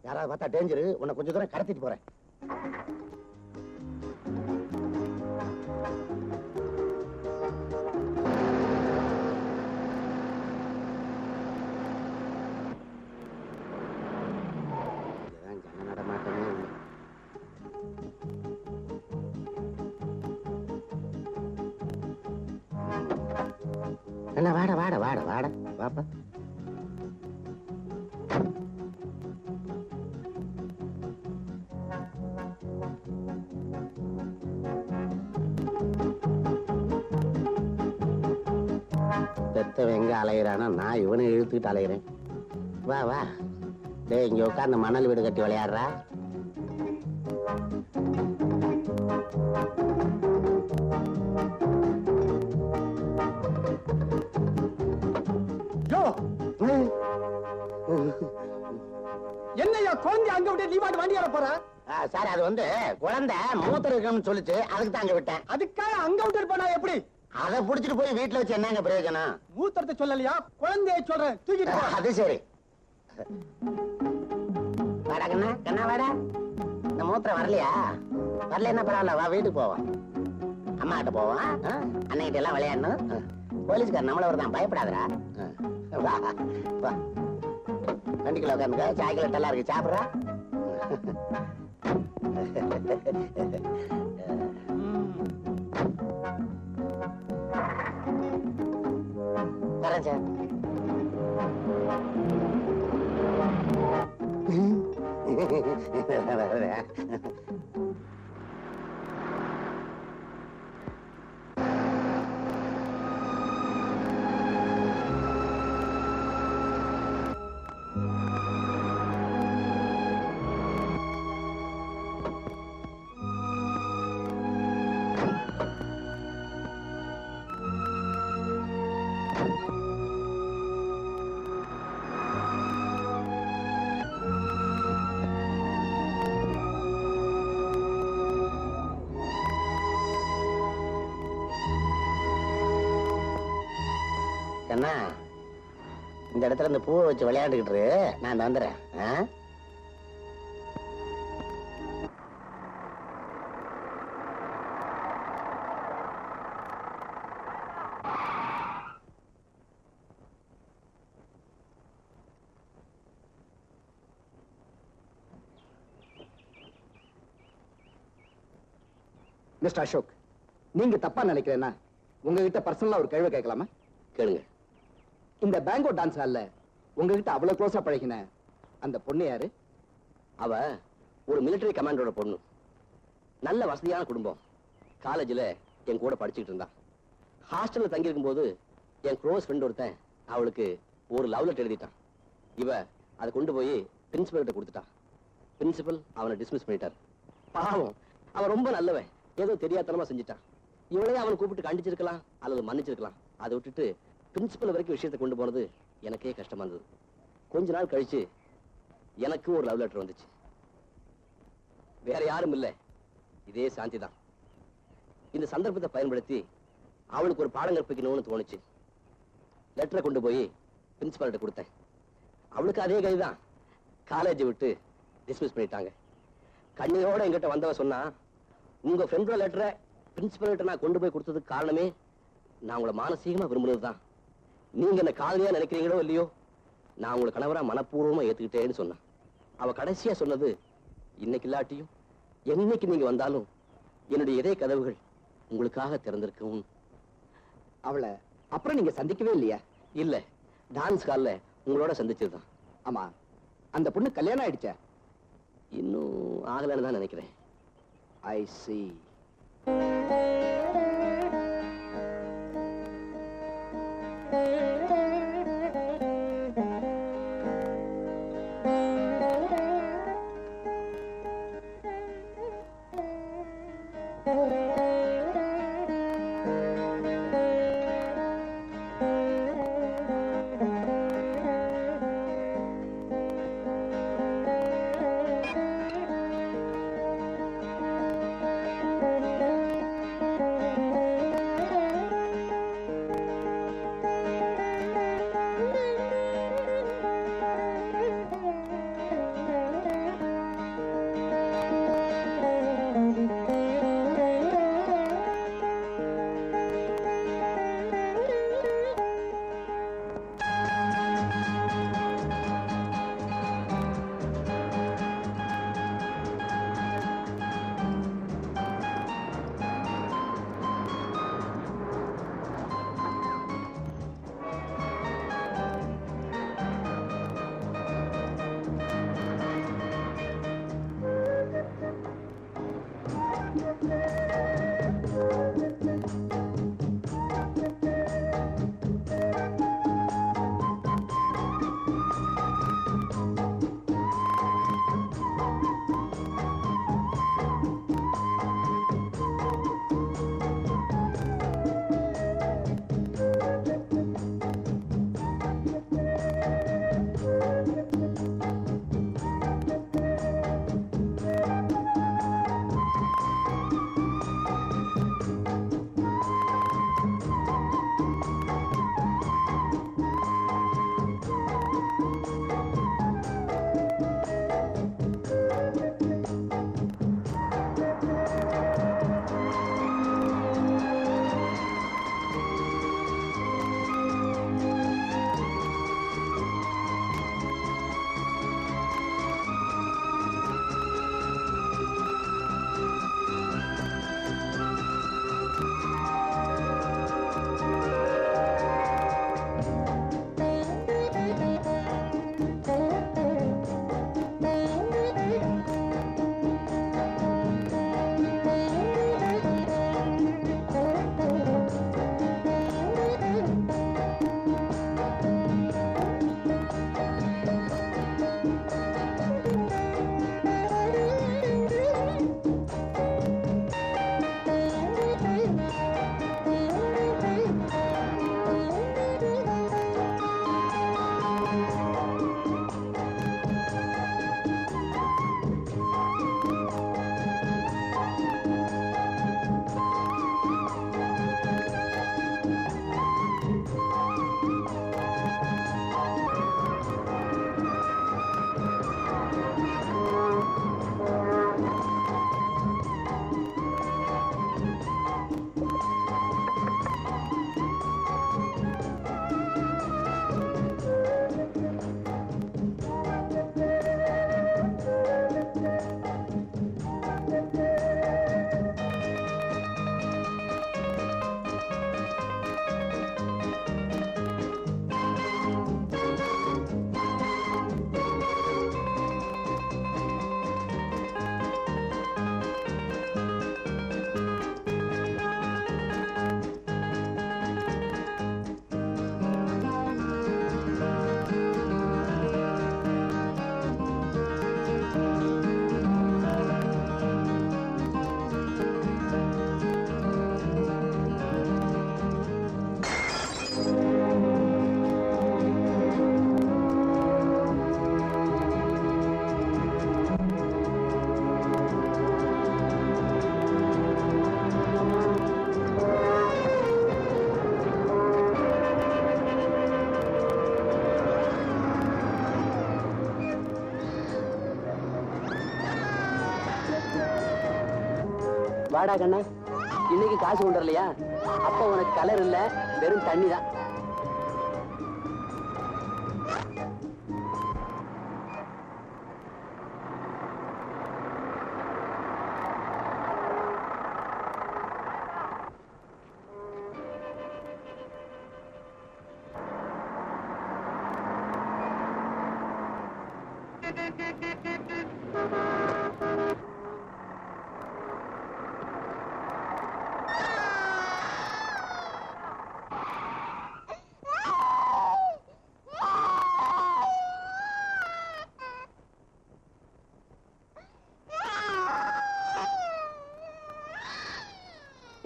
யாராவது பார்த்தா டேஞ்சரு. உன்னை கொஞ்சம் தூரம் கடத்திட்டு போறேன். ஜன நடமாட்டமே இல்லை. அண்ணா வாட வாட வாட வாட வாப்பா. பெத்தவன் எங்க அலையிறானா, நான் இவனை இழுத்துக்கிட்டு அலையிறேன். வா வா. டேய், இங்க உட்கார்ந்து மணல் வீடு கட்டி விளையாடுறா. என்னையா குழந்தை அங்க விட்டு நீ பாட்டு வண்டி போற? சார், அது வந்து குழந்தை மூத்திர இருக்கணும்னு சொல்லிச்சு, அதுக்கு தான் அங்க விட்டேன். அதுக்காக அங்க விட்டு போனா எப்படி? அதை புடிச்சிட்டு போய் வீட்டுல வச்சு என்னங்க பிரயோஜனம்? மூத்திரத்தை சொல்லலையா, குழந்தைய சொல்றேன், தூக்கிட்டு போ. அது சரி. வாடா கண்ணா, கண்ணா வாடா. இந்த மூத்திரம் வரலையா? வரல என்ன பரவாயில்ல, வா வீட்டுக்கு போவோம். அம்மா கிட்ட போவோம். அன்னைகிட்ட எல்லாம் விளையாடணும். போலீஸ்கார் நம்மள வருதான், பயப்படாதடா. வா வா. வண்டிக்குள்ள உட்காந்துக்க, சாய்க்கில டல்லா இருக்கு, சாப்பிடுறா. வரேன் சார். கண்ணா, இந்த இடத்துல இந்த பூவை வச்சு விளையாண்டுக்கிட்டு நான் வந்துடுறேன். மிஸ்டர் அசோக், நீங்க தப்பா நினைக்கிறேன்னா உங்ககிட்ட பர்சனலா ஒரு கேள்வி கேட்கலாமா? கேளுங்க. இந்த பேங்கோ டான்ஸ் ஹால்ல உங்ககிட்ட அவ்வளவு க்ளோஸா பழகின அந்த பொண்ணு யாரு? அவ ஒரு மிலிட்டரி கமாண்டரோட பொண்ணு. நல்ல வசதியான குடும்பம். காலேஜில் என் கூட படிச்சுட்டு இருந்தா. ஹாஸ்டல்ல தங்கி இருக்கும்போது என் க்ளோஸ் ஃப்ரெண்ட் ஒருத்தன் அவளுக்கு ஒரு லவ் லெட்டர் எழுதிட்டான். இவ அதை கொண்டு போய் பிரின்சிபல் கிட்ட கொடுத்துட்டா. பிரின்சிபல் அவனை டிஸ்மிஸ் பண்ணிட்டார். பாவம், அவன் ரொம்ப நல்லவன். ஏதோ தெரியாதனமா செஞ்சுட்டான். இவளையே அவனை கூப்பிட்டு கண்டிச்சிருக்கலாம் அல்லது மன்னிச்சிருக்கலாம். அதை விட்டுட்டு பிரின்சிபல் வரைக்கும் விஷயத்தை கொண்டு போனது எனக்கே கஷ்டமா இருந்தது. கொஞ்ச நாள் கழிச்சு எனக்கு ஒரு லவ் லெட்டர் வந்துச்சு. வேற யாரும் இல்ல, இதே சாந்தி தான். இந்த சந்தர்ப்பத்தை பயன்படுத்தி அவளுக்கு ஒரு பாடம் கற்பிக்கணும்னு தோணுச்சு. லெட்டரை கொண்டு போய் பிரின்சிபல்கிட்ட கொடுத்தேன். அவளுக்கு அதே கைதான். காலேஜை விட்டு டிஸ்மிஸ் பண்ணிட்டாங்க. கண்ணியோட என்கிட்ட வந்தவ சொன்னா, உங்க ஃப்ரெண்டோட லெட்டரை பிரின்சிபல் கிட்ட நான் கொண்டு போய் கொடுத்ததுக்கு காரணமே நான் உங்களை மானசீகமா விரும்புனதுதான். நீங்க என்ன காதலியா நினைக்கிறீங்களோ இல்லையோ, நான் உங்களை கணவரா மனப்பூர்வமா ஏத்துக்கிட்டேன்னு சொன்னான். அவ கடைசியா சொன்னது, இன்னைக்கு இல்லாட்டியும் என்னைக்கு நீங்க வந்தாலும் என்னுடைய இதய கதவுகள் உங்களுக்காக திறந்திருக்கும். அவளை அப்புறம் நீங்க சந்திக்கவே இல்லையா? இல்ல, டான்ஸ் ஹால்ல உங்களோட சந்திச்சதுதான். ஆமா, அந்த பொண்ணு கல்யாணம் ஆயிடுச்சா? இன்னும் ஆகலன்னு தான் நினைக்கிறேன். ஐ see. வாடா கண்ணா, இன்னைக்கு காசு கொண்டு வரலையா? அப்ப உனக்கு கலர் இல்ல, வெறும் தண்ணி தான்.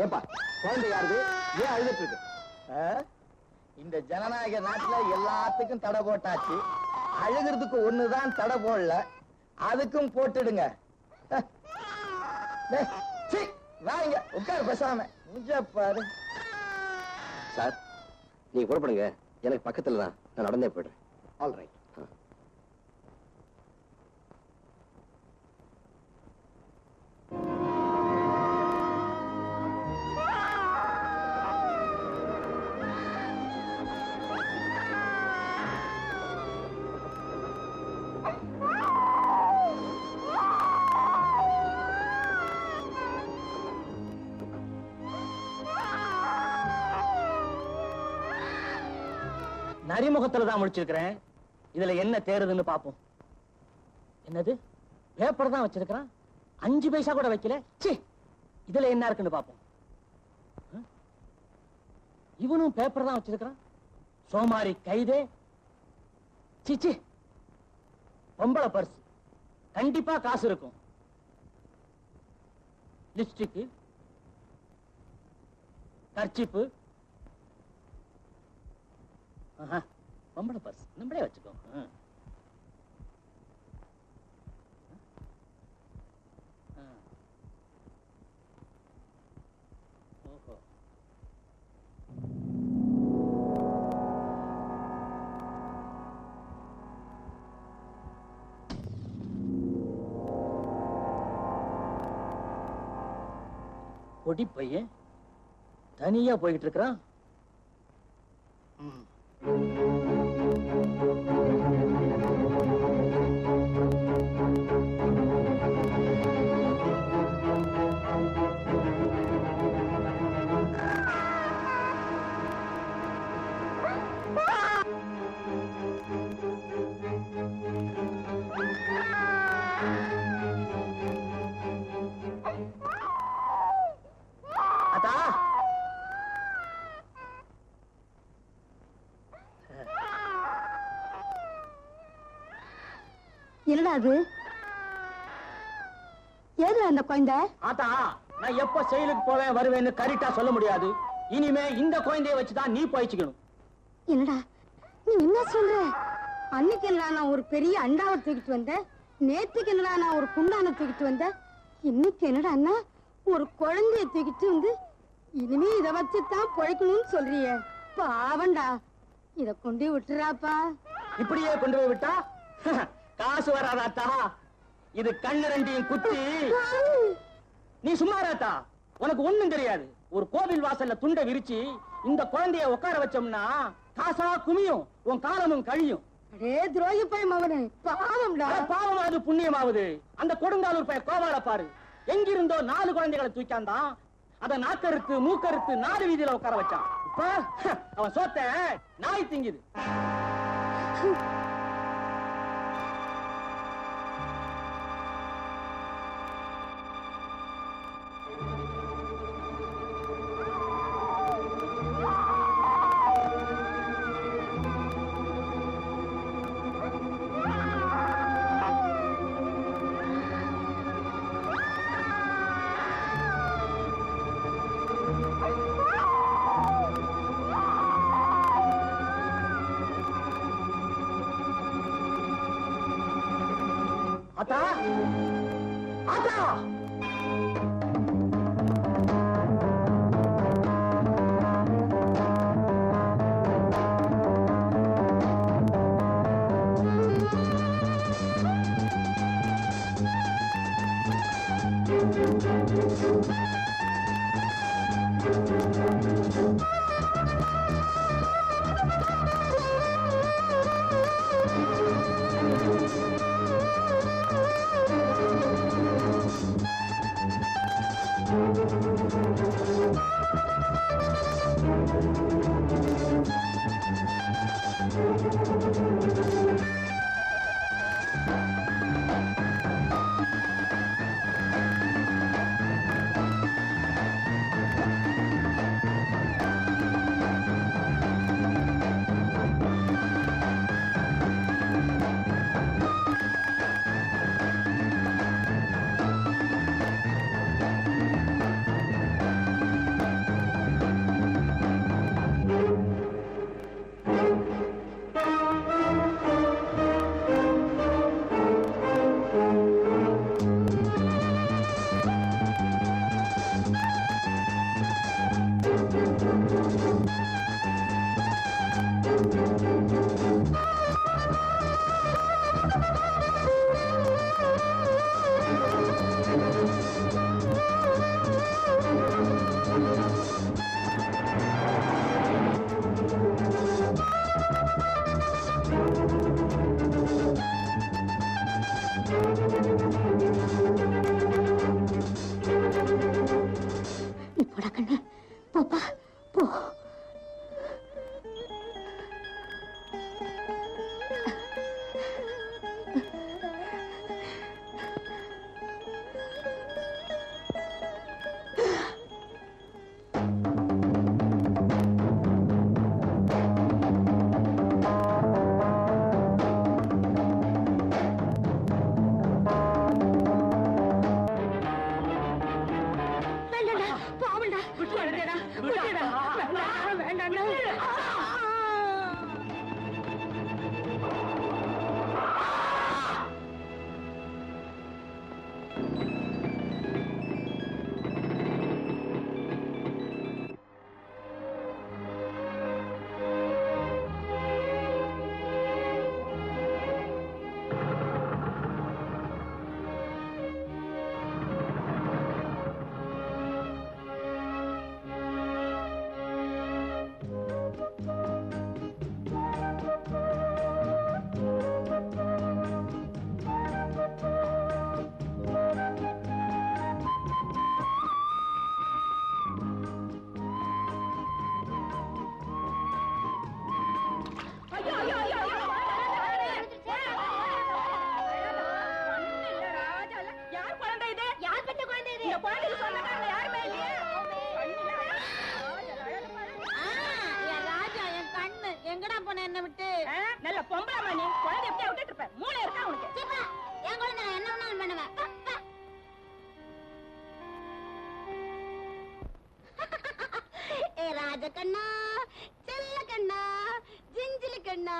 ஏப்பா குழந்தை யாருது? ஏன் அழுதுட்டு இருக்கு? இந்த ஜனநாயக நாட்டுல எல்லாத்துக்கும் தடை போட்டாச்சு. அழுகிறதுக்கு ஒண்ணுதான் தடை போடல, அதுக்கும் போட்டுடுங்க. டேய், சீ, வாங்க உட்கார் பேசாம. பாரு சார், நீங்க புறப்படுங்க. எனக்கு பக்கத்துல தான், நான் நடந்தே போயிடுறேன். All right. நரிமுகத்துல தான் முடிச்சிருக்கிறேன். இதுல என்ன தேருதுன்னு பாப்போம். என்னது, பேப்பர் தான் வச்சிருக்கிறான், 5 பைசா கூட வைக்கல. ச்சீ, இதுல என்ன இருக்குன்னு பாப்போம். இவனும் பேப்பர் தான் வச்சிருக்கிறான், சோமாரி கைதே. சீச்சி, பொம்பளை பர்ஸ், கண்டிப்பா காசு இருக்கும். லிப்ஸ்டிக், கர்ச்சிப்பு, பொம்பளை பர்ஸ் நம்மளே வச்சுக்கோ. ஓஹோ, பொடி பையன் தனியா போய்கிட்டு இருக்கிறான். அத்தா, என்னடா அது? ஏது அந்த குழந்தை? ஆத்தா, நான் எப்ப செயலுக்கு போவேன் வருவேன்னு கரெக்டா சொல்ல முடியாது. இனிமே இந்த குழந்தைய வச்சுதான் நீ பயிச்சுக்கணும். என்னடா நீ என்ன சொல்ற? அன்னைக்கு என்னடா நான் ஒரு பெரிய அண்டாவை தூக்கிட்டு வந்தேன், நேத்துக்கு என்னடா நான் ஒரு குண்டான தூக்கிட்டு வந்தேன், இன்னைக்கு என்னடா அண்ணா ஒரு குழந்தைய தூக்கிட்டு வந்து இனிமே இத வச்சுதான் பொழைக்கணும்னு சொல்றியே. பாவண்டா, இத கொண்டு விட்டுறாப்பா. இப்படியே கொண்டு போய் விட்டா காசு வராதாத்தா. இது கண்ணு ரெண்டையும் குத்தி. நீ சும்மாராத்தா, உனக்கு ஒண்ணும் தெரியாது. ஒரு கோவில் வாசல்ல துண்டை விரிச்சு இந்த குழந்தைய உட்கார வச்சோம்னா காசா குமியும், உன் காலமும் கழியும். அடே துரோகி பையன் அவனே, பாவம்டா. பாவமாவது புண்ணியமாவது அந்த கொடுங்காலூர் பைய கோவால பாரு. எங்கிருந்தோ 4 குழந்தைகளை தூக்காந்தான், அத நாக்கறுத்து மூக்கறுத்து 4 வீதியில உட்கார வச்சான். இப்ப அவன் சோத்த நாய் திங்குது. ஆத்தா, ஆத்தா, Thank you. நீ போடா கண்ணு, போப்பா போ. நல்ல பொம்பளை மணி குழந்தை எப்படியா விட்டுட்டு இருப்ப மூளை இருக்கா உனக்கு என் குழந்தை நான் என்ன வேணாலும் பண்ணுவேன். ஏ ராஜகண்ணா, செல்ல கண்ணா, ஜிஞ்சிலி கண்ணா,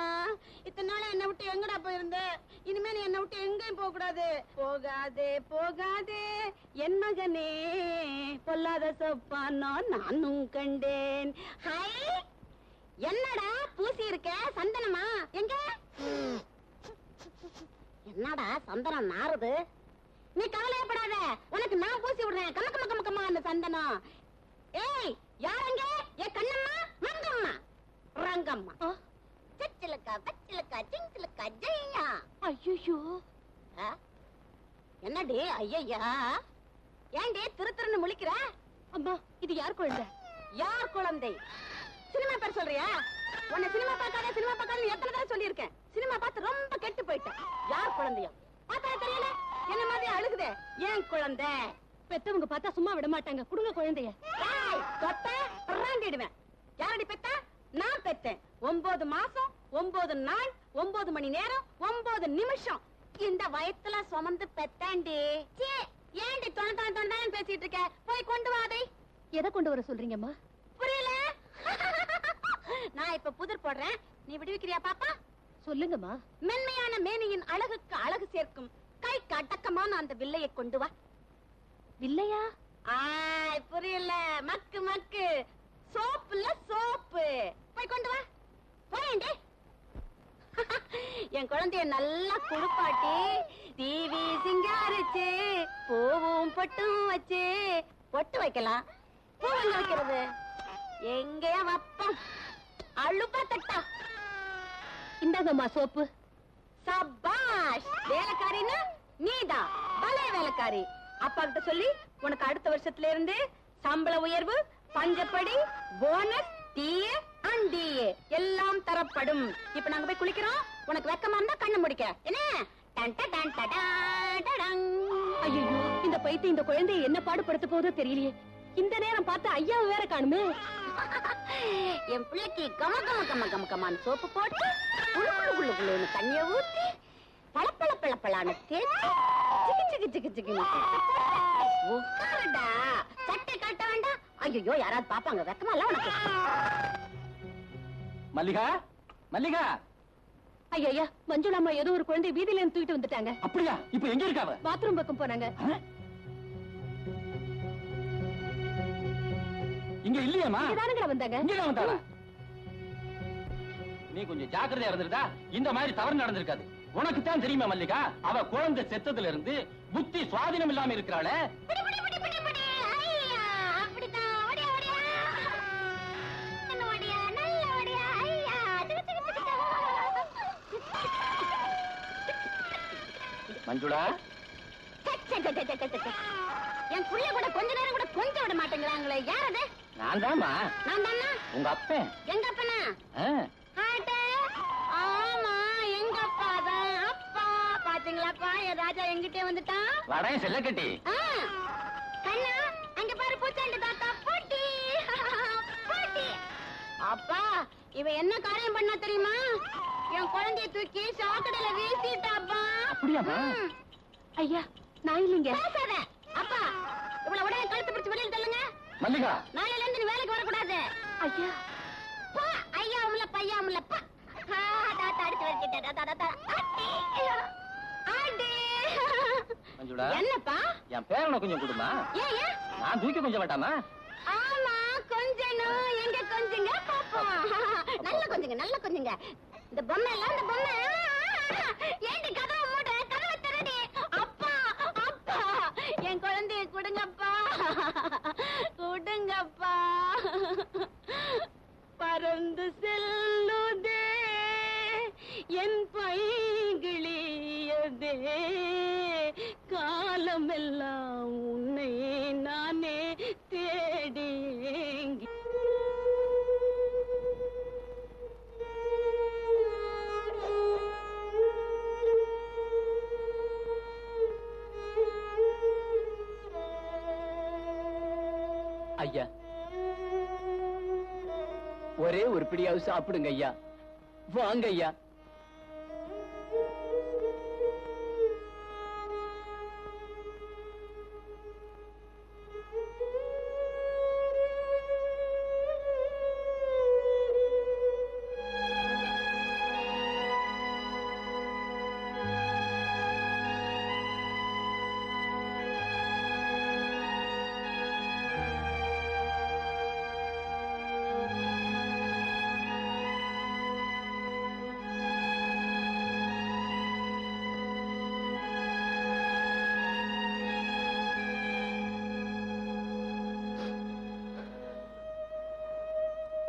இத்தனை நாள் என்னை விட்டு எங்கடா போயிருந்த? இனிமே நீ என்னை விட்டு எங்கேயும் போக கூடாது. போகாதே போகாதே என் மகனே, பொல்லாத சொப்பானோ நானும் கண்டேன். ஹாய், என்னடா பூசி இருக்க? சந்தனமா? எங்க? என்னடா சந்தனம் நாறுது? நீ கவலையப்படாத, உனக்கு நான் பூசி விடுறேன். கமக்க மக்க மக்கமா அந்த சந்தனம். ஏய், யாரங்க? ஏ கண்ணம்மா, மங்கம்மா, ரங்கம்மா, சிச்சிலக்கா, பச்சிலக்கா, சிங்கிலக்கா, ஜெய்யா. ஐயோ, என்னடி ஐயா? ஏண்டி திரு திருன்னு முழிக்கிற? அம்மா, இது யார் குழந்தை? யார் குழந்தை? சினிமா பேர் சொல்றியா? உன்னை சினிமா பார்க்காத சினிமா பார்க்காத எத்தனை தடவை சொல்லியிருக்கேன். சினிமா பார்த்து ரொம்ப கெட்டு போயிட்டேன். யார் குழந்தையும் பார்த்தா தெரியல? என்ன மாதிரி அழுகுதே. ஏன் குழந்தை? பெத்தவங்க பார்த்தா சும்மா விட மாட்டாங்க. குடுங்க குழந்தைய. தொட்ட பிராண்டிடுவேன். யாரடி பெத்தா? நான் பெத்தேன். 9 மாசம் 9 நாள் 9 மணி நேரம் 9 நிமிஷம் இந்த வயத்துல சுமந்து பெத்தாண்டி. ஏண்டி தொண பேசிட்டு இருக்க? போய் கொண்டு வாதை. எதை கொண்டு வர சொல்றீங்கம்மா? புரியல? நான் இப்ப புதிர் போடுறேன், நீ விடுவிக்கிறியா பாப்பா? சொல்லுங்கம்மா. மென்மையான மேனியின் அழகுக்கு அழகு சேர்க்கும் கைக்கு அடக்கமான அந்த வில்லையை கொண்டு வா. இல்லையா? புரியல? மக்கு மக்கு சோப்புல சோப்பு. போய் கொண்டு வா. போயேண்டி. என் குழந்தைய நல்லா குளிப்பாட்டி டிவி சிங்காரிச்சு பூவும் பொட்டும் வச்சு பொட்டு வைக்கலாம். பூ எங்க வைக்கிறது? எங்கேயா வப்பம்? அழுப்பா தட்டா. இந்தாங்கம்மா சோப்பு. சபாஷ். வேலைக்காரின்னா நீதான் பலே வேலைக்காரி. அப்பா கிட்ட சொல்லி உனக்கு அடுத்த வருஷத்துல இருந்து சம்பள உயர்வு, பஞ்சப்படி, போனஸ், டிஏ அண்ட் டிஏ எல்லாம் தரப்படும். இப்ப நாங்க போய் குளிக்கிறோம். உனக்கு வெக்கமா இருந்தா கண்ணு முடிக்க. என்ன? ஐயோ, இந்த பைத்தியம் இந்த குழந்தையை என்ன பாடுபடுத்த போதோ தெரியலையே. இந்த நேரம் பார்த்து ஐயாவை வேற காணுமே. என் பிள்ளைக்கு கம கம கம கம கமான்னு சோப்பு போட்டு குளு குளு குளு குளுன்னு தண்ணிய ஊத்தி பளப்பள பளப்பளான்னு தேய்ச்சி சிக்கு சிக்கு சிக்கு சிக்குன்னு உட்காருடா. சட்டை காட்ட வேண்டாம். ஐயோ, யாராவது பாப்பாங்க. வெக்கமா இல்ல உனக்கு? மல்லிகா, மல்லிகா. ஐயா, மஞ்சுளாமா ஏதோ ஒரு குழந்தை வீதியில இருந்து தூக்கிட்டு வந்துட்டாங்க. அப்படியா? இப்ப எங்க இருக்காவ? பாத்ரூம் பக்கம் போனாங்க. இங்க இல்லையாமா? இதானுங்களா வந்தாங்க. இங்க வந்தாளா? நீ கொஞ்சம் ஜாக்கிரதையா இருந்திருந்தா இந்த மாதிரி தவறு நடந்திருக்காது. உனக்கு தான் தெரியுமா மல்லிகா, அவ குழந்தை செத்ததுல இருந்து புத்தி சுவாதீனம் இல்லாம இருக்கிறாளே. மஞ்சுளா, என் புள்ள கூட கொஞ்ச நேரம் கூட கொஞ்சம் விட மாட்டேங்கிறாங்களே. யார் அது? நான் தாமா. நான் தானா? உங்க அப்பன். எங்க அப்பனா? ஆமா, எங்க அப்பா தான். அப்பா பாத்தீங்களாப்பா, என் ராஜா எங்கிட்டே வந்துட்டான். வடைய செல்ல கட்டி. கண்ணா, அங்க பாரு பூச்சாண்டி தாத்தா. போட்டி போட்டி. அப்பா, இவ என்ன காரியம் பண்ணா தெரியுமா? என் குழந்தைய தூக்கி சாக்கடையில வீசிட்டாப்பா. அப்படியாப்பா? ஐயா, நான் இல்லைங்க. அப்பா, இவ்வளவு உடனே கழுத்து பிடிச்சு வெளியில தள்ளுங்க. மல்லிகா, நாளையில இருந்து நீ வேலைக்கு வரக்கூடாது. ஐயா பா, ஐயா உள்ள பையா உள்ள பா. தாத்தா அடிச்சு வச்சிட்டா. தாத்தா அடி அடி. மஞ்சுளா, என்னப்பா? என் பேரனை கொஞ்சம் கொடுமா. ஏன் நான் தூக்கி கொஞ்சம் வேண்டாமா? ஆமா, கொஞ்சணும். எங்க கொஞ்சங்க பாப்போம். நல்ல கொஞ்சங்க, நல்ல கொஞ்சங்க. இந்த பொம்மை எல்லாம், இந்த பொம்மை ஏண்டி கதவை மூட? கதவை திறடி. அப்பா அப்பா, என் குழந்தைய கொடுங்கப்பா, கொடுங்கப்பா. பறந்து செல்லுதே என் பைகிளியதே, காலமெல்லாம் உன்னை நானே தேடி. ஐயா, ஒரே ஒரு பிடியாவது சாப்பிடுங்க ஐயா. வாங்க ஐயா.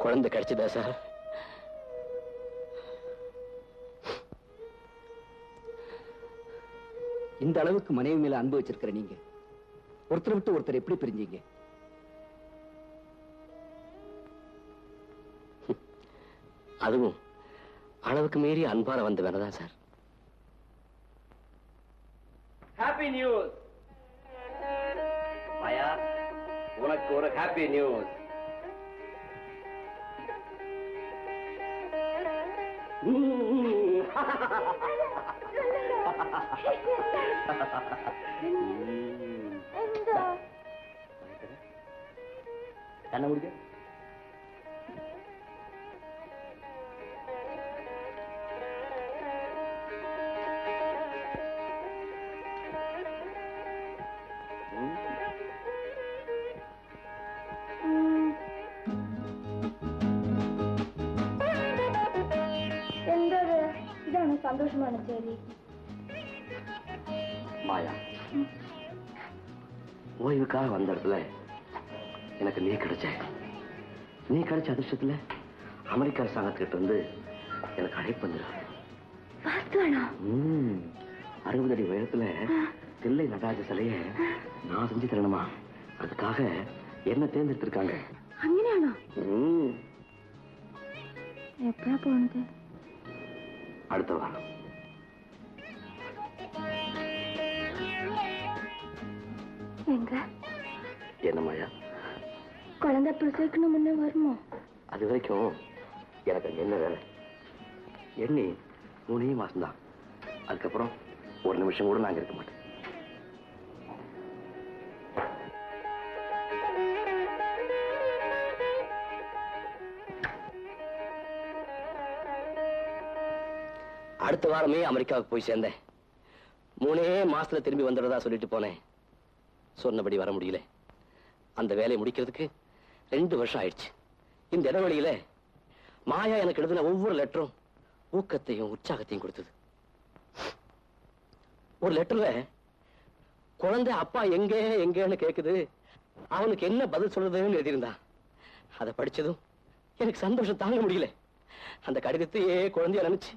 குழந்தை கிடைச்சதா சார்? இந்த அளவுக்கு மனைவி மேல அன்பு வச்சிருக்கிற நீங்க ஒருத்தர் விட்டு ஒருத்தர் எப்படி பிரிஞ்சீங்க? அதுவும் அளவுக்கு மீறி அன்பால வந்து வேணதான் சார். ஹாப்பி நியூஸ் மாயா, உனக்கு ஒரு ஹாப்பி நியூஸ். கண்ண முடிக்க. இதான சந்தோஷமான செய்தி. மாயா, ஓய்வுக்காக வந்த இடத்துல எனக்கு நீ கிடைச்ச அதிர்ஷ்டத்துல அமெரிக்க அரசாங்கத்திட்ட இருந்து எனக்கு அழைப்பு வந்துடும். 60 அடி உயரத்துல தில்லை நடராஜ சிலைய நான் செஞ்சு தரணுமா? அதுக்காக என்ன தேர்ந்தெடுத்திருக்காங்க. எப்ப போனது? அடுத்த வாரம். எங்க? என்ன மாயா, குழந்தை பிரசவிக்கணும் முன்ன வருமோ? அது வரைக்கும் எனக்கு அங்க என்ன வேலை? எண்ணி 3 மாசம்தான். அதுக்கப்புறம் ஒரு நிமிஷம் கூட நாங்க இருக்க மாட்டேன். அடுத்த வாரமே அமெரிக்காவுக்கு போய் சேர்ந்தேன். 3 மாசத்துல திரும்பி வந்துடுறதா சொல்லிட்டு போனேன். சொன்னபடி வர முடியல. அந்த வேலையை முடிக்கிறதுக்கு 2 வருஷம் ஆயிடுச்சு. இந்த இடைவெளியில மாயா எனக்கு எழுதின ஒவ்வொரு லெட்டரும் ஊக்கத்தையும் உற்சாகத்தையும் கொடுத்தது. ஒரு லெட்டர்ல குழந்தை அப்பா எங்கேன்னு கேக்குது, அவனுக்கு என்ன பதில் சொல்றதுன்னு எழுதியிருந்தான். அதை படிச்சதும் எனக்கு சந்தோஷம் தாங்க முடியல. அந்த கடிதத்தையே குழந்தைய நினைச்சு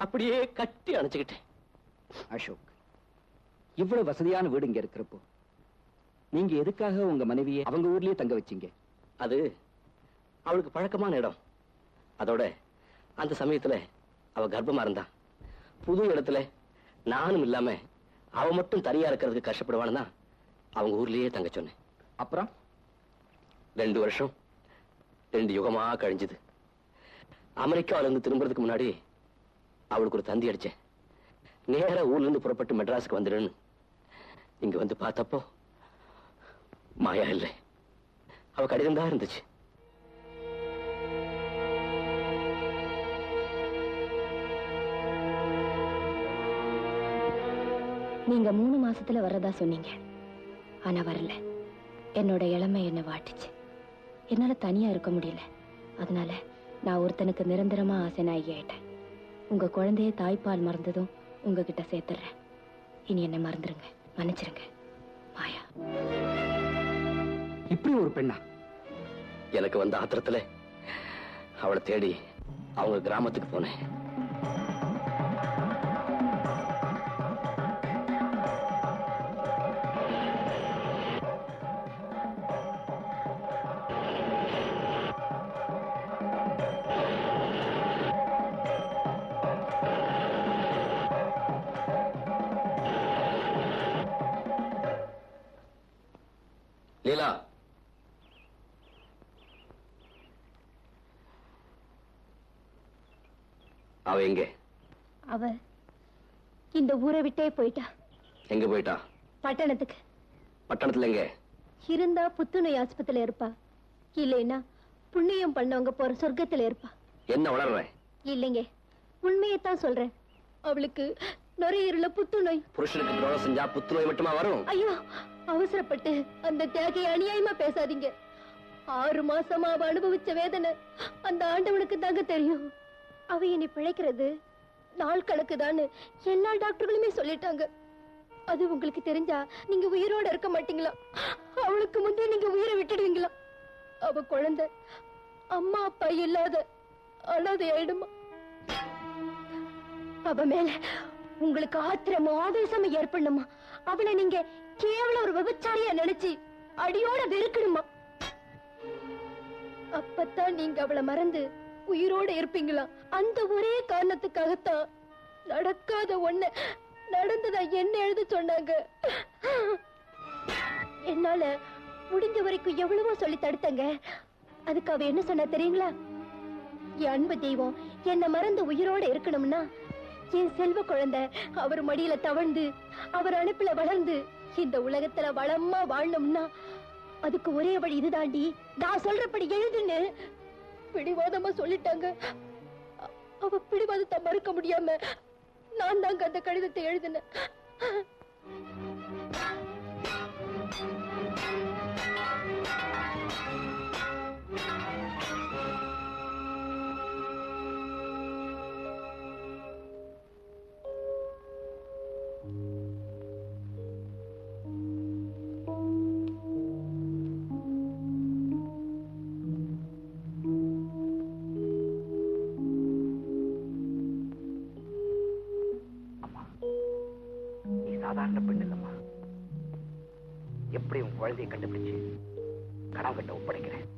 அப்படியே கட்டி அணைச்சுக்கிட்டேன். அசோக், இவ்வளவு வசதியான வீடு இங்க இருக்கிறப்போ நீங்க எதுக்காக உங்க மனைவியை அவங்க ஊர்லயே தங்க வச்சீங்க? அது அவளுக்கு பழக்கமான இடம். அதோட அந்த சமயத்துல அவ கர்ப்பமா இருந்தா. புது இடத்துல நானும் இல்லாம அவ மட்டும் தனியா இருக்கிறதுக்கு கஷ்டப்படுவான்னு தான் அவங்க ஊர்லயே தங்க சொன்னேன். அப்புறம் 2 வருஷம் 2 யுகமா கழிஞ்சது. அமெரிக்காவில இருந்து திரும்புறதுக்கு முன்னாடி அவளுக்கு ஒரு தந்தி அடிச்சேன். நேரா ஊர்ல இருந்து புறப்பட்டு மெட்ராஸுக்கு வந்துடுன்னு. இங்க வந்து பார்த்தப்போ மாயா இல்லை, அவ கடிதம் தான் இருந்துச்சு. நீங்க 3 மாசத்துல வர்றதா சொன்னீங்க, ஆனா வரல. என்னோட இளமை என்ன வாட்டுச்சு. என்னால தனியா இருக்க முடியல. அதனால நான் ஒருத்தனுக்கு நிரந்தரமா ஆசை நாயகி ஆயிட்டேன். உங்க குழந்தைய தாய்ப்பால் மறந்ததும் உங்ககிட்ட சேர்த்துறேன். இனி என்ன மறந்துருங்க, மன்னிச்சிருங்க. மாயா. இப்படி ஒரு பெண்ணா? எனக்கு வந்த ஆத்திரத்துல அவளை தேடி அவங்க கிராமத்துக்கு போனேன். லீலா, அவ எங்க? அவ இந்த ஊரை விட்டே போயிட்டா. எங்க போயிட்டா? பட்டணத்துக்கு. பட்டணத்துல எங்க? இருந்தா புத்துநோய் ஆஸ்பத்திரியில இருப்பா, இல்லைன்னா புண்ணியம் பண்ணவங்க போற சொர்க்கத்துல இருப்பா. என்ன வளர்ற? இல்லைங்க, உண்மையைத்தான் சொல்றேன். அவளுக்கு நுரையீரல புத்துநோய். புருஷனுக்கு துரோகம் செஞ்சா புத்துநோய் மட்டுமா வரும்? ஐயோ, அவசரப்பட்டு அந்த தியாகியை அநியாயமா பேசாதீங்க. 6 மாசமா அவ அனுபவிச்ச வேதனை அந்த ஆண்டவனுக்கு தாங்க தெரியும். அவ என்னை பிழைக்கிறது நாள் கணக்குதான்னு எல்லா டாக்டர்களுமே சொல்லிட்டாங்க. அது உங்களுக்கு தெரிஞ்சா நீங்க உயிரோட இருக்க மாட்டீங்களா? அவளுக்கு முன்னே நீங்க உயிரை விட்டுடுவீங்களா? அவ குழந்தை அம்மா அப்பா இல்லாத அனாதை ஆயிடுமா? அவ மேல உங்களுக்கு ஆத்திரமோ ஆவேசமோ ஏற்படணுமா? அவளை நீங்க கேவலம் ஒரு விபச்சாரியா நினைச்சு அடியோட வெறுக்கணுமா? அப்பத்தான் நீங்க அவளை மறந்து உயிரோட இருப்பீங்களா? அந்த ஒரே காரணத்துக்காகத்தான் நடக்காத ஒண்ணு நடந்ததா என்ன எழுத சொன்னாங்க. என்னால முடிஞ்ச வரைக்கும் எவ்வளவோ சொல்லி தடுத்தங்க. அதுக்கு அவ என்ன சொன்னா தெரியுங்களா? என் அன்பு தெய்வம் என்ன மறந்து உயிரோட இருக்கணும்னா என் செல்வ குழந்தை அவர் மடியில தவழ்ந்து அவர் அனுப்புல வளர்ந்து இந்த உலகத்துல வளமா வாழணும்னா அதுக்கு ஒரே வழி இதுதாண்டி, நான் சொல்றபடி எழுதுன்னு பிடிவாதமா சொல்லிட்டாங்க. அவ பிடிவாதத்தை மறுக்க முடியாம நான் தாங்க அந்த கடிதத்தை எழுதினேன். சாதாரண பெண் இல்லம்மா. எப்படி உன் குழந்தையை கண்டுபிடிச்சு கடவுள்கிட்ட ஒப்படைக்கிறேன்.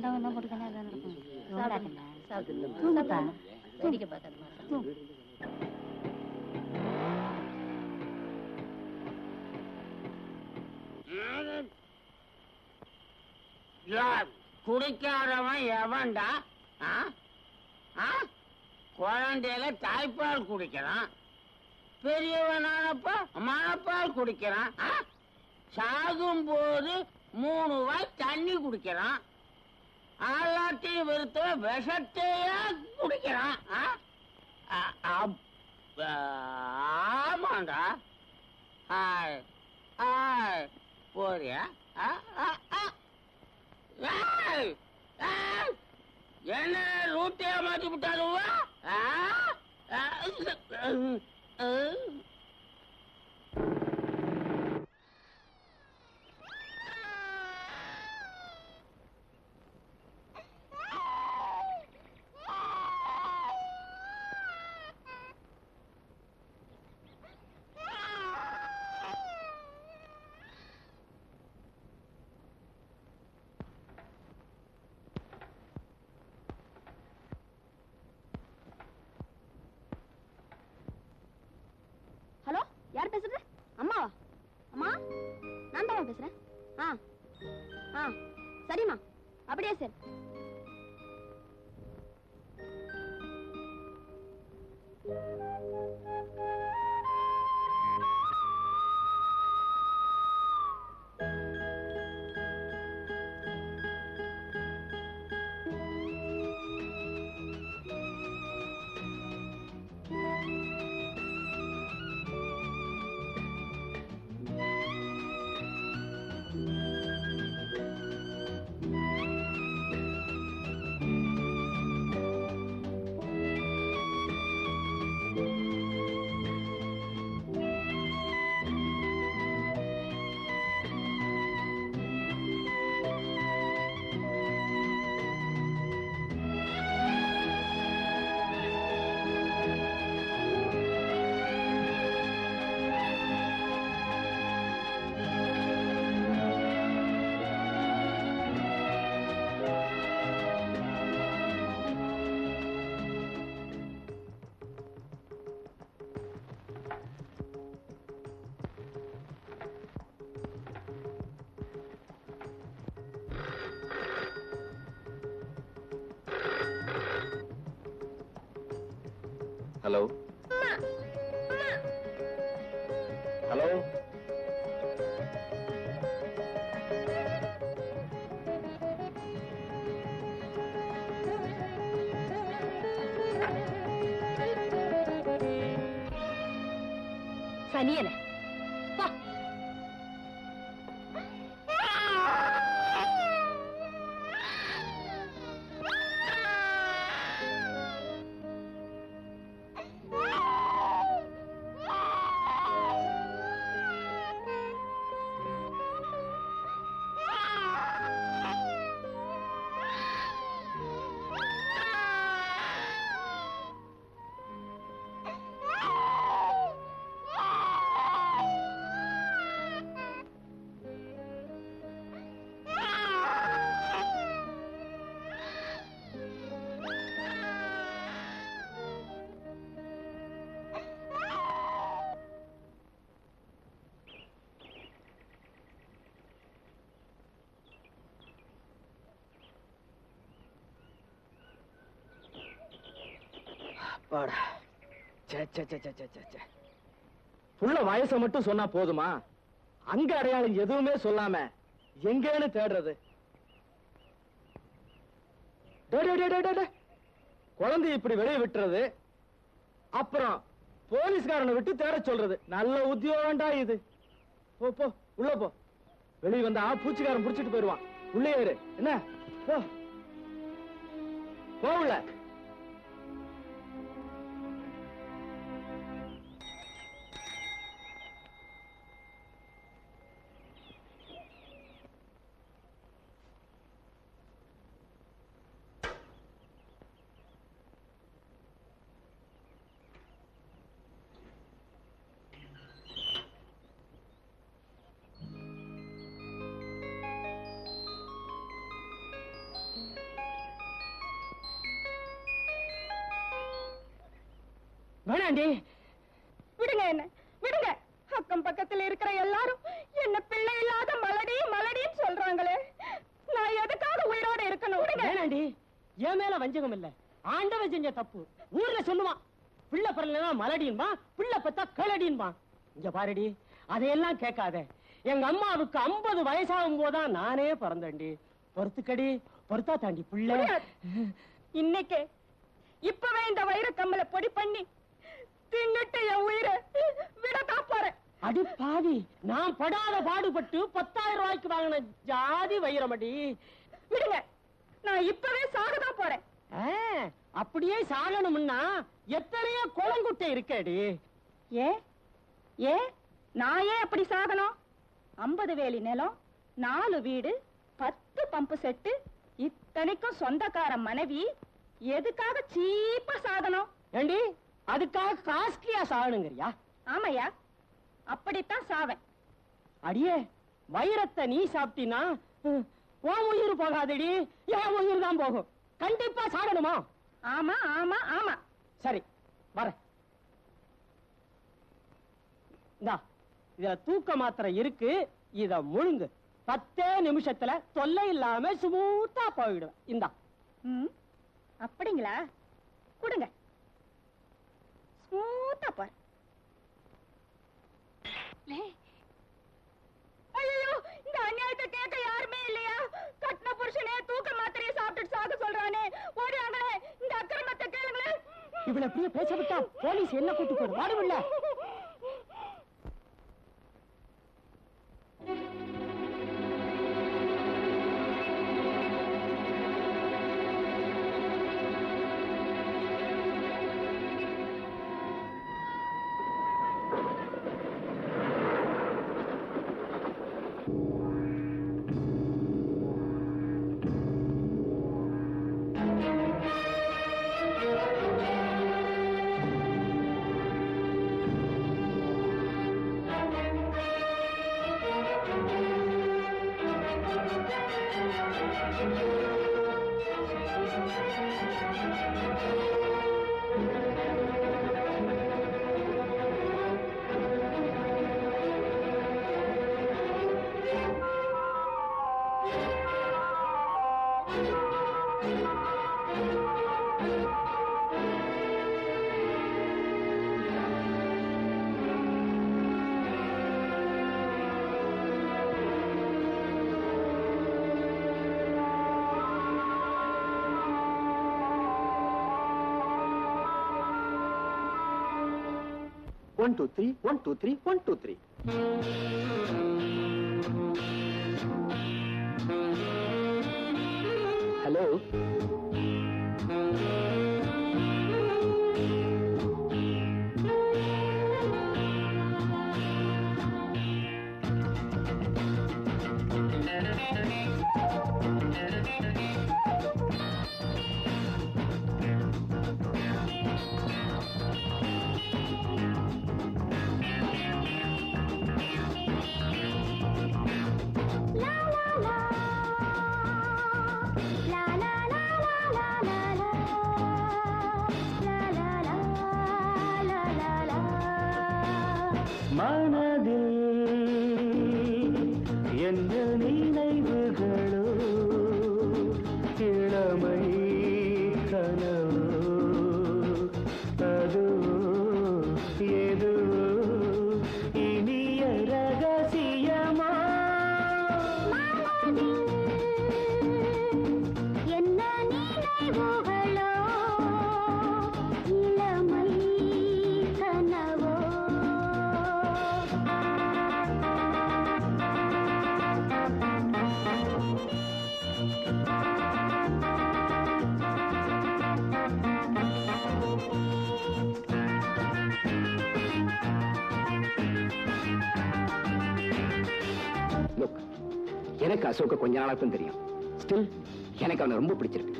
கண்டவங்க தான் போட்டுக்கணும் அதான் நடக்கும். தூங்குப்பா. வேடிக்கை பார்க்காதம்மா. தூங்கு. குடிக்காதவன் எவன்டா? குழந்தையில தாய்ப்பால் குடிக்கிறான், பெரியவனானப்ப மனப்பால் குடிக்கிறான், சாகும் போது 3 வாய் தண்ணி குடிக்கிறான், எல்லாத்தையும் வெறுத்த விஷத்தையா குடிக்கிறான். ஆமாண்டா. போறியா? என்ன ரூட்டியா மாத்தி விட்டாலுவா? ஹலோ, யார் பேசுறது? அம்மாவா? அம்மா, நான் தான் பேசுறேன். சரிம்மா, அப்படியே சரி. ஹலோ ஹலோ, சனியன புள்ள வயசை மட்டும் சொன்னா போதுமா? அங்க அடையாளம் எதுவுமே சொல்லாம எங்கன்னு தேடுறது? குழந்தை இப்படி வெளியே விட்டுறது, அப்புறம் போலீஸ்காரனை விட்டு தேட சொல்றது. நல்ல உத்தியோகம்டா இது. போ போ, உள்ள போ. வெளியே வந்தா பூச்சிக்காரன் புடிச்சிட்டு போயிடுவான். உள்ளே இரு. என்ன? போ போ உள்ள. வேணாண்டி. விடுங்க என்ன, விடுங்க. அக்கம் பக்கத்துல இருக்கிற எல்லாரும் என்ன பிள்ளை இல்லாத மலடி மலடின்னு சொல்றாங்களே, நான் எதுக்காக உயிரோட இருக்கணும்? விடுங்க. வேணாண்டி, என் மேல வஞ்சகம் இல்ல, ஆண்டவன் செஞ்ச தப்பு. ஊர்ல சொல்லுவான், பிள்ளை பிறந்தா மலடின்பா, பிள்ளை பத்தா கலடின்பா. இங்க பாருடி, அதையெல்லாம் கேட்காத. எங்க அம்மாவுக்கு 50 வயசாகும் போதான் நானே பிறந்தேன்டி. பொறுத்துக்கடி, பொறுத்தா தாண்டி பிள்ளை. இன்னைக்கு இப்பவே இந்த வைர கம்மலை பொடி பண்ணி தின்னுட்டு என் உயிரை விட காப்பாறேன். அடி பாவி, நான் படாத பாடுபட்டு 10,000 ரூபாய்க்கு வாங்கின ஜாதி வைரமடி. விடுங்க, நான் இப்பவே சாகதான் போறேன். அப்படியே சாகணும்னா எத்தனையோ குளங்குட்டை இருக்கடி. ஏ நான் ஏன் அப்படி சாகணும்? 50 வேலி நிலம், 4 வீடு, 10 பம்பு செட்டு, இத்தனைக்கும் சொந்தக்கார மனைவி, எதுக்காக சீப்பா சாகணும்? ஏண்டி, அதுக்காக காஸ்ட்லியா சாகணுங்கறியா? ஆமையா, அப்படித்தான் சாவேன். அடியே, வைரத்தை நீ சாப்பிட்டினா உன் உயிர் போகாதடி, என் உயிர் தான் போகும். கண்டிப்பா சாகணுமா? ஆமா ஆமா ஆமா. சரி, வரேன். இந்தா, இதுல தூக்க மாத்திரை இருக்கு, இத முழுங்கு. 10 நிமிஷத்துல தொல்லை இல்லாம ஸ்மூத்தா போயிடுவேன். இந்தா. அப்படிங்களா? கொடுங்க, ஸ்மூத்தா பாரு. ஐயோ, இந்த அநியாயத்தை கேட்க யாருமே இல்லையா? கட்டின புருஷனே தூக்க மாத்திரையை சாப்பிட்டு சாக சொல்றானே, ஓடியாங்களே, இந்த அக்கிரமத்தை கேளுங்களேன். இவளை அப்படியே பேச விட்டா போலீஸ் என்ன கூட்டு போடு. வாடுவில்ல. One, two, three, 1, 2, 3, 1, 2, 3. ஹலோ, மனதில் என்ன நினைவுகளோ, இளமை கனவோ, அதோ ஏதோ இனிய ரகசியமா. என்ன நினைவுகளோ, இளமை கனவோ. லுக், எனக்கு அசோக்க கொஞ்ச நாளாத்தான் தெரியும். ஸ்டில் எனக்கு அவனை ரொம்ப பிடிச்சிருக்கு.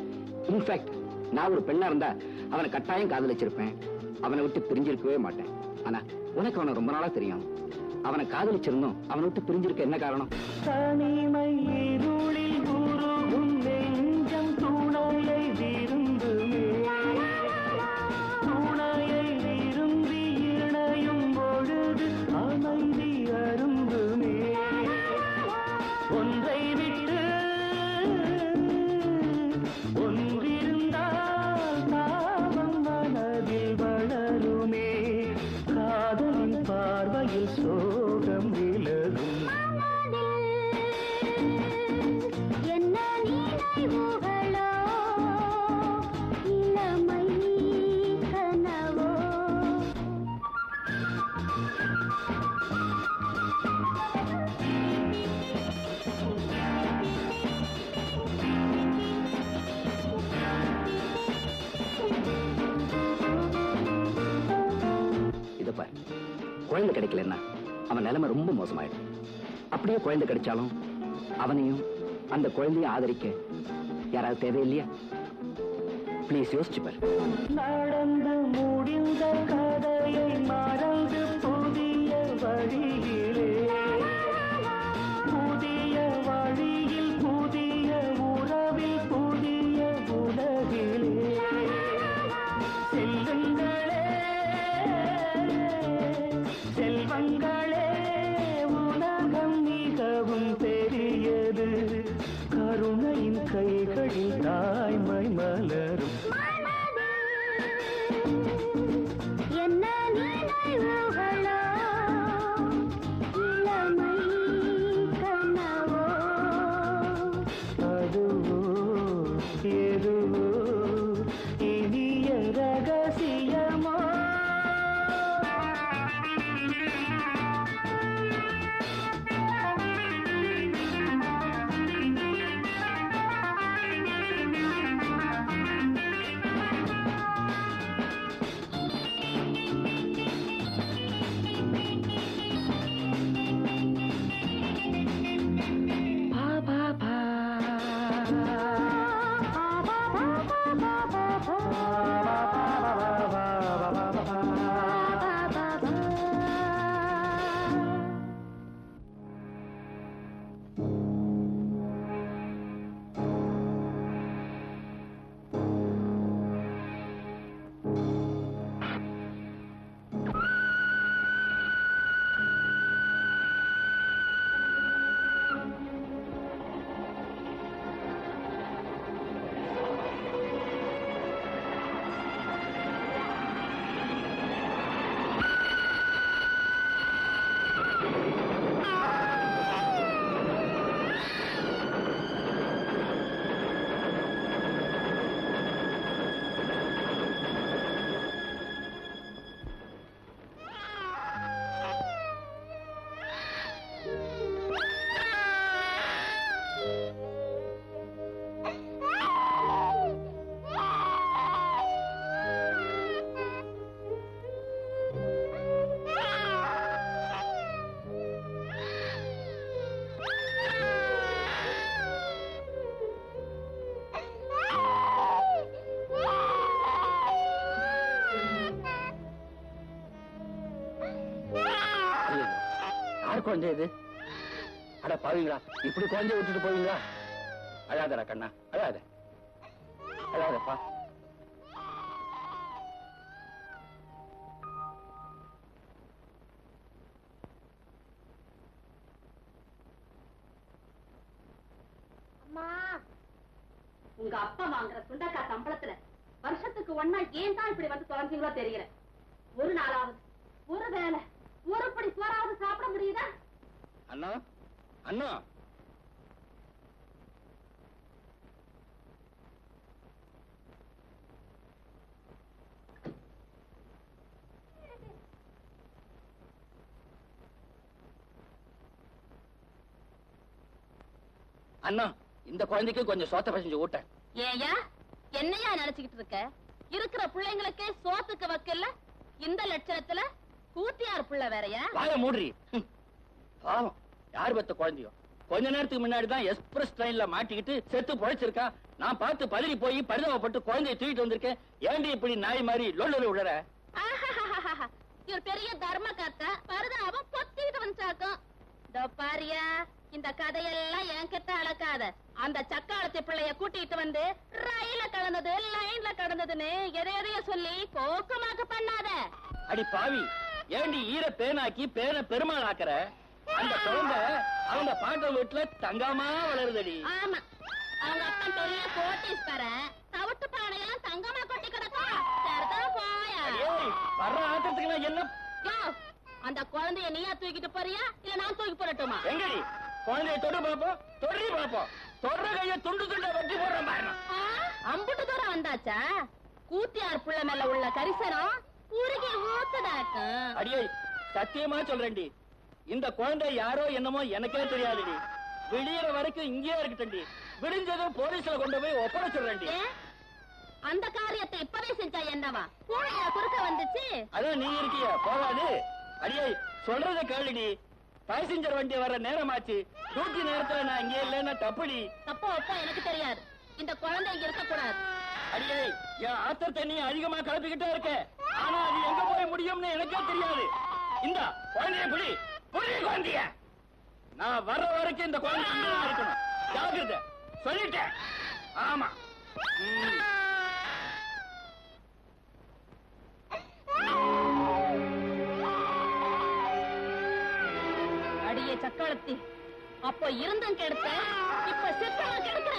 இன்ஃபேக்ட் நான் ஒரு பெண்ணா இருந்தா அவனை கட்டாயம் காதலிச்சிருப்பேன். அவனை விட்டு பிரிஞ்சிருக்கவே மாட்டேன். ஆனா உனக்கு அவனை ரொம்ப நாளா தெரியும். அவனை காதலிச்சிருந்தோம், அவனை விட்டு பிரிஞ்சிருக்க என்ன காரணம்? தனிமை இருளில் உருகும் நெஞ்சம் துணையை விரும்புமே, துணையை விரும்புமே. குழந்தை கிடைக்கலன்னா அவன் நிலைமை ரொம்ப மோசமாயிடும். அப்படியே குழந்தை கிடைச்சாலும் அவனையும் அந்த குழந்தையை ஆதரிக்க யாராவது தேவையில்லையா? ப்ளீஸ் யோசிச்சு பாரு. நடந்து முடிந்த கதையை மறந்து புதிய வழியிலே, புதிய வழியில் புதிய உறவில் புதிய உலகிலே செல்லுங்களே செல்வங்களே, உலகம் மிகவும் பெரியது, கருணையின் கைகளில் தாய்மை மலரும். என்ன நினைவுகளோ, இளமை கனவோ, அதுவோ எதுவோ இனிய ரகசியமோ. குழந்தை இது? அட பாவீங்களா, இப்படி குழந்தைய விட்டுட்டு போவீங்களா? அழாதடா கண்ணா, அழாத, அழாதப்பா. அம்மா, உங்க அப்பா வாங்குற சுண்டக்காய் சம்பளத்துல வருஷத்துக்கு ஒன்னா ஏன் தான் இப்படி வந்து தொலைஞ்சீங்களோ தெரியல. ஒரு நாளாவது ஒரு வேலை ஒரு படி சோறாவது சாப்பிட முடியுதா? அண்ணா, அண்ணா, அண்ணா, இந்த குழந்தைக்கு கொஞ்சம் சோத்த பசஞ்சு ஊட்ட. ஏயா என்னையா நினைச்சுக்கிட்டு இருக்க? இருக்கிற பிள்ளைங்களுக்கே சோத்துக்கு வைக்கல, இந்த லட்சணத்துல கூத்தியார் புள்ள வேறையா? வாய மூடுறி. பாவம், யார் பத்த குழந்தையோ கொஞ்ச நேரத்துக்கு முன்னாடிதான் எக்ஸ்பிரஸ் ட்ரெயின்ல மாட்டிக்கிட்டு செத்து பொழைச்சிருக்கா. நான் பார்த்து பதறி போய் பரிதாபப்பட்டு குழந்தைய தூக்கிட்டு வந்திருக்கேன். ஏண்டி இப்படி நாய் மாதிரி லொல்லு விடுற? இவர் பெரிய தர்ம கத்த பரிதாபம் பொத்திக்கிட்டு வந்துச்சாக்கும். இதோ பாரியா, இந்த கதையெல்லாம் என்கிட்ட அளக்காத. அந்த சக்காலத்தி பிள்ளைய கூட்டிட்டு வந்து ரயில கடந்தது லைன்ல கடந்ததுன்னு எதைய சொல்லி கோக்கமாக்கு பண்ணாத. அடி பாவி, ஏண்டி ஈர பேனாக்கி பேன பெருமாள் ஆக்குற? அந்த குழந்தை அவங்க பாட்ட வீட்டுல தங்கமா வளருதடி. ஆமா, அவங்க அப்பா பெரிய கோட்டீஸ்வரன், தவிட்டு பானையெல்லாம் தங்கமா கொட்டி கிடக்கா. போயா வர்ற ஆத்திரத்துக்கு நான் என்ன? அந்த குழந்தைய நீயா தூக்கிட்டு போறியா இல்ல நான் தூக்கி போடட்டுமா? எங்கடி குழந்தைய தொடு பாப்போம், தொடி பாப்போம். தொடுற கைய துண்டு துண்டா வெட்டி போடுறேன் பாருங்க. அம்புட்டு தூரம் வந்தாச்சா? கூத்தியார் புள்ள மேல உள்ள கரிசனம் உருகி ஊத்துதாக்கும். அடியே, சத்தியமா சொல்றேன்டி, இந்த குழந்தை யாரோ என்னமோ எனக்கே தெரியாதுடி. விடியற வரைக்கும் இங்கேயே இருக்கட்டண்டி. விடிஞ்சதும் போலீஸ்ல கொண்டு போய் ஒப்படைச்சிடுறேன்டி. அந்த காரியத்தை இப்பவே செஞ்சா என்னவா? பூனையா குறுக்க வந்துச்சு. அதான் நீ இருக்கிய போகாது. அடியே சொல்றத கேளுடி. பேசஞ்சர் வண்டி வர நேரமாச்சு. டியூட்டி நேரத்துல நான் இங்கே இல்லைன்னா தப்புடி. தப்போ அப்போ எனக்கு தெரியாது. இந்த குழந்தை இங்க இருக்க கூடாது. அடியே என் ஆத்தர் தண்ணி அதிகமா கலப்பிக்கிட்டே இருக்க. ஆனா அது எங்க போய் முடியும்னு எனக்கே தெரியாது. இந்த குழந்தைய புடி புடி குழந்தைய. நான் வர்ற வரைக்கும் இந்த குழந்தை இங்கதான் இருக்கணும். ஜாக்கிரதை சொல்லிட்டேன். ஆமா. அடியே சக்காலத்தி, அப்போ இருந்தும் கெடுத்த, இப்ப சித்தமா கெடுக்கிற.